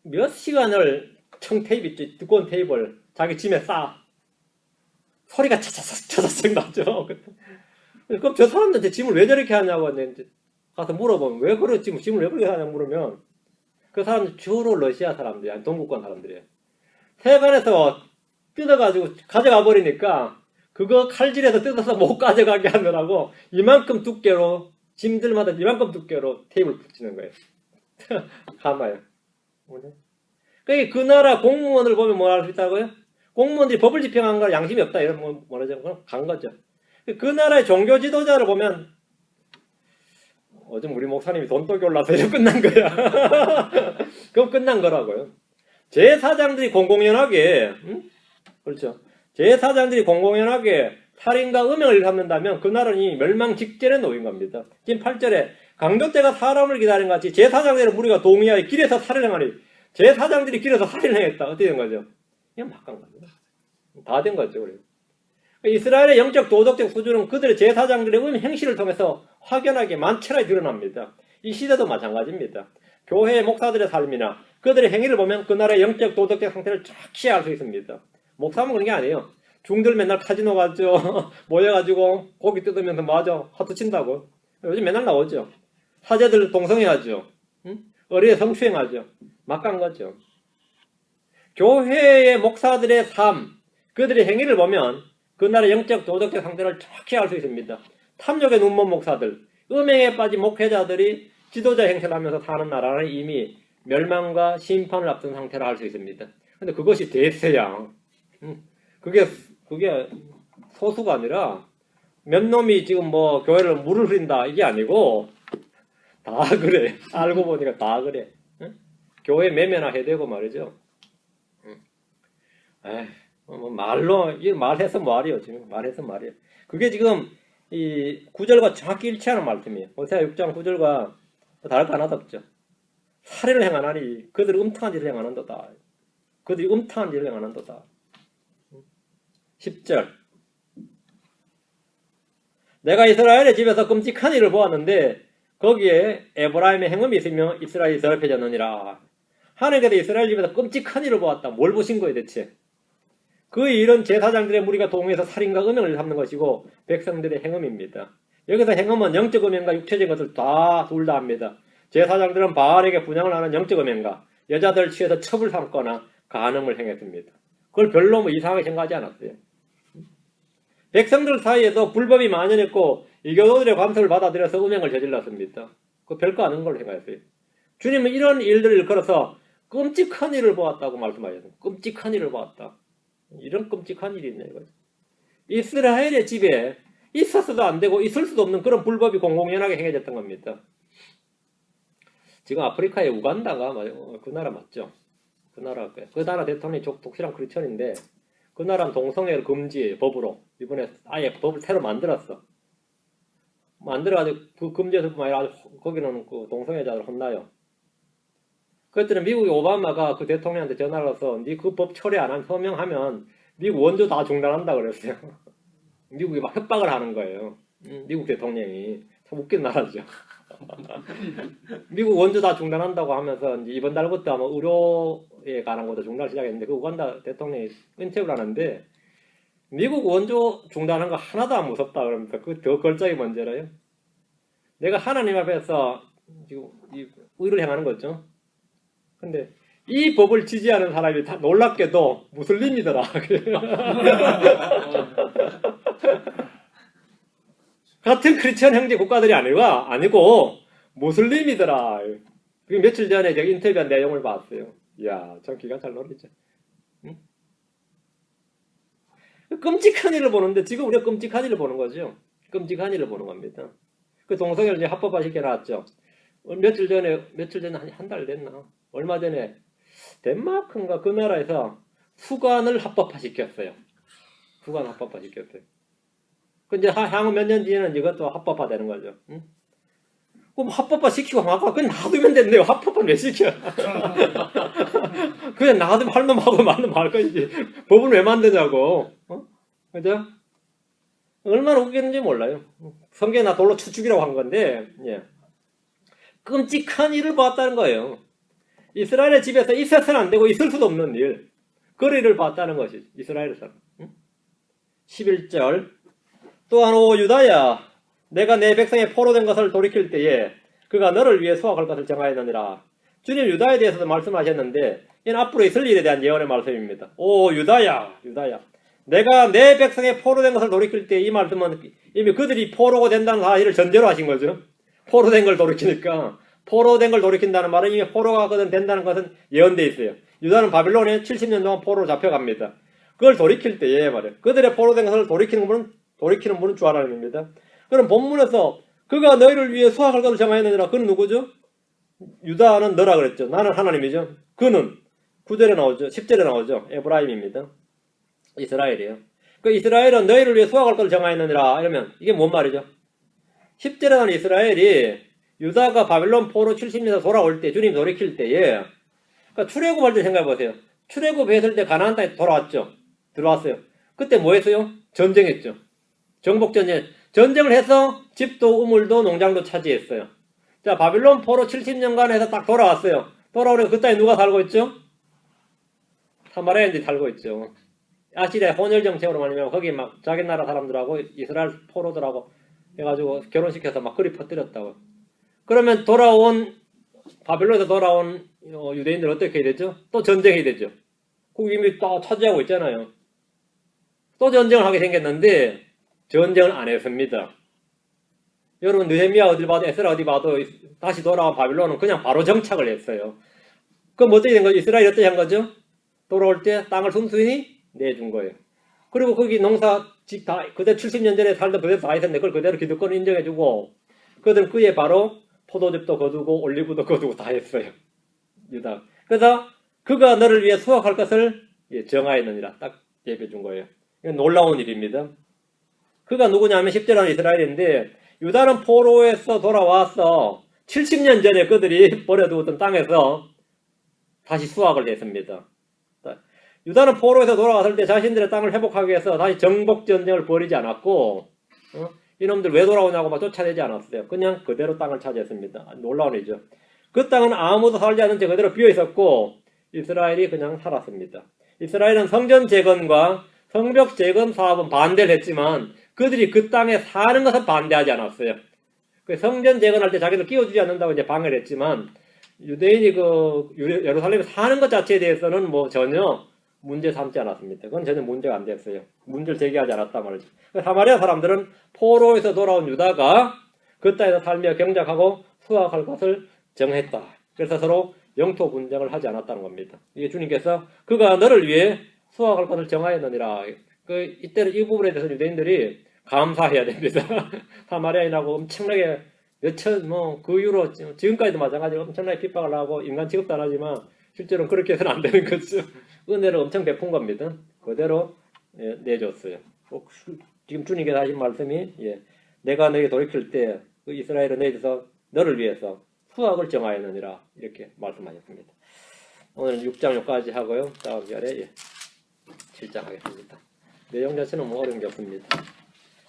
몇 시간을 청테이프 있죠. 두꺼운 테이프를 자기 짐에 싸. 소리가 차차차차차 나죠. 그럼 저 사람들한테 짐을 왜 저렇게 하냐고 가서 물어보면 왜 그래 짐을 왜 그렇게 하냐고 물으면 그 사람들 주로 러시아 사람들이야. 동구권 사람들이에요. 세관에서 뜯어가지고 가져가 버리니까 그거 칼질해서 뜯어서 못 가져가게 하느라고 이만큼 두께로 짐들마다 이만큼 두께로 테이프를 붙이는 거예요. 가마요. 그러니까 그 나라 공무원을 보면 뭐 할 수 있다고요? 공무원들이 법을 집행한 거 양심이 없다 이런 뭐라죠? 그럼 간 거죠. 그 나라의 종교 지도자를 보면 어제 우리 목사님이 돈독이 올라서 이러 끝난 거야. 그럼 끝난 거라고요. 제사장들이 공공연하게 그렇죠. 제사장들이 공공연하게 살인과 음행을 일삼는다면 그 나라는 이미 멸망 직전에 놓인 겁니다. 지금 8절에 강도떼가 사람을 기다리는 같이 제사장들의 무리가 동의하여 길에서 살인을 행하니 제사장들이 길에서 살인을 행했다. 어떻게 된 거죠? 그냥 막 간 겁니다. 다 된 거죠. 그래요. 이스라엘의 영적 도덕적 수준은 그들의 제사장들의 행실을 통해서 확연하게 만천하게 드러납니다. 이 시대도 마찬가지입니다. 교회의 목사들의 삶이나 그들의 행위를 보면 그 나라의 영적 도덕적 상태를 정확히 알 수 있습니다. 목사는 그런 게 아니에요. 중들 맨날 카지노 가죠. 모여가지고 고기 뜯으면서 맞아 하트 친다고. 요즘 맨날 나오죠. 사제들 동성애하죠. 어린애 성추행하죠. 막 간 거죠. 교회의 목사들의 삶, 그들의 행위를 보면 그 나라의 영적 도덕적 상태를 정확히 알 수 있습니다. 탐욕의 눈먼 목사들, 음행에 빠진 목회자들이 지도자 행세를 하면서 사는 나라는 이미 멸망과 심판을 앞둔 상태를 알 수 있습니다. 근데 그것이 대세야. 그게 소수가 아니라 몇 놈이 지금 뭐 교회를 물을 흐린다 이게 아니고 다 그래. 알고 보니까 다 그래. 교회 매매나 해대고 말이죠. 에이, 뭐 말로 말해서 말이요. 지금 말해서 말이에요. 그게 지금 이 9절과 정확히 일치하는 말씀이에요. 호세아 6장 9절과 다를 거 하나도 없죠. 살인을 행하나니 그들이 음탕한 짓을 행하는도다. 그들이 음탕한 짓을 행하는도다. 10절. 내가 이스라엘의 집에서 끔찍한 일을 보았는데 거기에 에브라임의 행음이 있으며 이스라엘이 더럽혀졌느니라. 하나님께서 이스라엘 집에서 끔찍한 일을 보았다. 뭘 보신 거예요 대체? 그 일은 제사장들의 무리가 동의해서 살인과 음행을 삼는 것이고 백성들의 행음입니다. 여기서 행음은 영적 음행과 육체적인 것을 둘 다 합니다. 제사장들은 바알에게 분향을 하는 영적 음행과 여자들 취해서 첩을 삼거나 간음을 행했습니다. 그걸 별로 뭐 이상하게 생각하지 않았어요. 백성들 사이에도 불법이 만연했고 이교도들의 관습을 받아들여서 음행을 저질렀습니다. 그 별거 아닌 걸로 생각했어요. 주님은 이런 일들을 일컬어서 끔찍한 일을 보았다고 말씀하셨어요. 끔찍한 일을 보았다. 이런 끔찍한 일이 있네 이거죠. 이스라엘의 집에 있었어도 안 되고 있을 수도 없는 그런 불법이 공공연하게 행해졌던 겁니다. 지금 아프리카의 우간다가 그 나라 맞죠? 그 나라 대통령이 독실한 크리스천인데 그 나라는 동성애를 금지해요. 법으로. 이번에 아예 법을 새로 만들었어. 만들어가지고 그 금지해서 아니라 거기는 그 동성애자들 혼나요. 그랬더니 미국의 오바마가 그 대통령한테 전화를 해서 니 그 법 처리 안 하면 서명하면 미국 원조 다 중단한다 그랬어요. 미국이 막 협박을 하는 거예요. 미국 대통령이. 참 웃긴 나라죠. 미국 원조 다 중단한다고 하면서 이제 이번 달부터 아마 의료에 관한 것도 중단을 시작했는데 그 우간다 대통령이 인터뷰를 하는데 미국 원조 중단한 거 하나도 안 무섭다 그러면서 그 더 걸작이 문제라요. 내가 하나님 앞에서 지금 의를 행하는 거죠. 근데 이 법을 지지하는 사람이 다 놀랍게도 무슬림이더라. 같은 크리스천 형제 국가들이 아니고 무슬림이더라. 며칠 전에 제가 인터뷰한 내용을 봤어요. 이야, 참 기가 잘 놀리죠. 응? 끔찍한 일을 보는데 지금 우리가 끔찍한 일을 보는 거죠. 끔찍한 일을 보는 겁니다. 그 동성애를 이제 합법화 시켜놨죠. 며칠 전에 한 달 됐나? 얼마 전에 덴마크인가 그 나라에서 후관을 합법화 시켰어요. 후관 합법화 시켰어요. 그 이제 향후 몇 년 뒤에는 이것도 합법화 되는 거죠. 응? 그럼 합법화 시키고 그냥 놔두면 된대요. 합법화는 왜 시켜? 그냥 놔두면 할 놈 하고 말 놈 할 거지. 법을 왜 만드냐고. 그죠? 얼마나 웃기는지 몰라요. 성경에 나 돌로 쳐 죽이라고 한 건데, 예. 끔찍한 일을 봤다는 거예요. 이스라엘의 집에서 있어서는 안 되고 있을 수도 없는 일. 그 일을 봤다는 것이 이스라엘에서. 11절. 또한 오 유다야, 내가 내 백성의 포로된 것을 돌이킬 때에 그가 너를 위해 수확할 것을 정하였느니라. 주님 유다에 대해서도 말씀하셨는데 이는 앞으로 있을 일에 대한 예언의 말씀입니다. 오 유다야, 내가 내 백성의 포로된 것을 돌이킬 때 이 말씀은 이미 그들이 포로가 된다는 사실을 전제로 하신 거죠. 포로된 걸 돌이키니까 포로된 걸 돌이킨다는 말은 이미 포로가 된다는 것은 예언되어 있어요. 유다는 바빌론에 70년 동안 포로로 잡혀갑니다. 그걸 돌이킬 때에 말이에요. 그들의 포로된 것을 돌이키는 분은 주 하나님입니다. 그럼 본문에서 그가 너희를 위해 수확할 것을 정하였느니라. 그는 누구죠? 유다는 너라 그랬죠. 나는 하나님이죠. 그는 9절에 나오죠. 10절에 나오죠. 에브라임입니다. 이스라엘이에요. 그 이스라엘은 너희를 위해 수확할 것을 정하였느니라. 이러면 이게 뭔 말이죠? 10절에 나오는 이스라엘이 유다가 바빌론 포로 70년에서 돌아올 때 주님 돌이킬 때에 그러니까 출애굽할 때 생각해 보세요. 출애굽했을 때 가나안 땅에 들어왔어요. 그때 뭐 했어요? 전쟁했죠. 정복전쟁. 전쟁을 해서 집도 우물도 농장도 차지했어요. 자, 바빌론 포로 70년간 해서 딱 돌아왔어요. 돌아오니까 그때 누가 살고 있죠? 사마리아인들이 살고 있죠. 아시리아 혼혈 정책으로 말하면 거기 막 자기 나라 사람들하고 이스라엘 포로들하고 해가지고 결혼시켜서 막 그리 퍼뜨렸다고. 그러면 바빌론에서 돌아온 유대인들 어떻게 해야 되죠? 또 전쟁이 되죠. 그 이미 또 차지하고 있잖아요. 또 전쟁을 하게 생겼는데 전쟁을 안 했습니다. 여러분 느헤미야 어디 봐도 에스라 어디 봐도 다시 돌아온 바빌론은 그냥 바로 정착을 했어요. 그럼 어떻게 된 거죠? 이스라엘이 어떻게 한 거죠? 돌아올 때 땅을 순수히 내준 거예요. 그리고 거기 농사집 다 그대로 70년 전에 살던 그대로 다 있었는데 그걸 그대로 기득권을 인정해주고 그들은 그에 바로 포도즙도 거두고 올리브도 거두고 다 했어요. 유다. 그래서 그가 너를 위해 수확할 것을 정하였느니라 딱 예배해 준 거예요. 이건 놀라운 일입니다. 그가 누구냐면 10절은 이스라엘인데 유다는 포로에서 돌아와서 70년 전에 그들이 버려두었던 땅에서 다시 수확을 했습니다. 유다는 포로에서 돌아왔을 때 자신들의 땅을 회복하기 위해서 다시 정복 전쟁을 벌이지 않았고 이놈들 왜 돌아오냐고 막 쫓아내지 않았어요. 그냥 그대로 땅을 차지했습니다. 놀라운 일이죠. 그 땅은 아무도 살지 않은 채 그대로 비어 있었고 이스라엘이 그냥 살았습니다. 이스라엘은 성전 재건과 성벽 재건 사업은 반대를 했지만 그들이 그 땅에 사는 것은 반대하지 않았어요. 그 성전 재건할 때 자기들 끼워주지 않는다고 이제 방해를 했지만 유대인이 그 예루살렘에 사는 것 자체에 대해서는 뭐 전혀 문제 삼지 않았습니다. 그건 전혀 문제가 안 됐어요. 문제를 제기하지 않았단 말이죠. 사마리아 사람들은 포로에서 돌아온 유다가 그 땅에서 살며 경작하고 수확할 것을 정했다. 그래서 서로 영토 분쟁을 하지 않았다는 겁니다. 이게 주님께서 그가 너를 위해 수확할 것을 정하였느니라. 이때는 이 부분에 대해서 유대인들이 감사해야 됩니다. 사마리아인하고 엄청나게 그 이후로 지금까지도 마찬가지로 엄청나게 핍박을 하고 인간 취급도 안 하지만 실제로는 그렇게 해서는 안 되는 거죠. 은혜를 엄청 베푼 겁니다. 그대로 내줬어요. 지금 주님께서 하신 말씀이 내가 너희 돌이킬 때 그 이스라엘은 너희에서 너를 위해서 수확을 정하였느니라 이렇게 말씀하셨습니다. 오늘은 6장 여기까지 하고요. 다음 시간에 7장 하겠습니다. 내용 자체는 뭐 어려운 게 없습니다.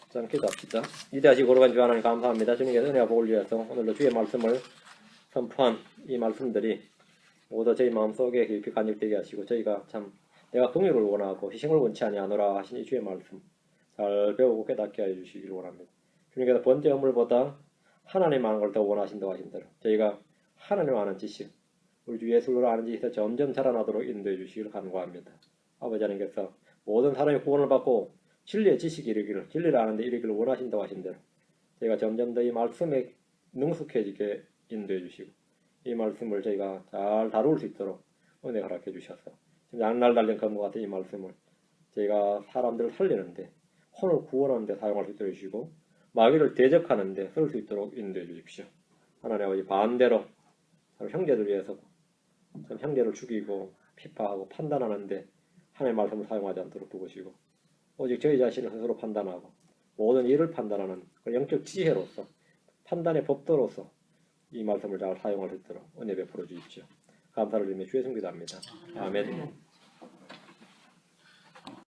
자, 기도합시다. 이대하시고 거룩한 주 하나님 감사합니다. 주님께서 은혜와 복을 위해서 오늘도 주의 말씀을 선포한 이 말씀들이 모두 저희 마음속에 깊이 간직되게 하시고 저희가 참 내가 긍휼을 원하고 희생을 원치 아니하노라 하신 이 주의 말씀 잘 배우고 깨닫게 하여 주시기를 원합니다. 주님께서 번제 허물보다 하나님 아는 걸 더 원하신다고 하신 대로 저희가 하나님 아는 지식 우리 주 예수를 아는 지식에서 점점 자라나도록 인도해 주시기를 간구합니다. 아버지 하나님께서 모든 사람이 구원을 받고 진리의 지식이 이르기를 진리를 아는데 이르기를 원하신다고 하신 대로 저희가 점점 더 이 말씀에 능숙해지게 인도해 주시고 이 말씀을 저희가 잘 다룰 수 있도록 은혜 허락해 주셔서 지금 양날 달린 검과 같은 이 말씀을 저희가 사람들을 살리는데 혼을 구원하는 데 사용할 수 있도록 해주시고 마귀를 대적하는 데 쓸 수 있도록 인도해 주십시오. 하나님 아버지 반대로 형제들 위해서 참 형제를 죽이고 핍박하고 판단하는데 하나님의 말씀을 사용하지 않도록 도우시고 오직 저희 자신을 스스로 판단하고 모든 일을 판단하는 영적 지혜로서 판단의 법도로서 이 말씀을 잘 사용할 수 있도록 은혜 베풀어 주십시오. 감사를 드리며 주의 성기도합니다. 아멘.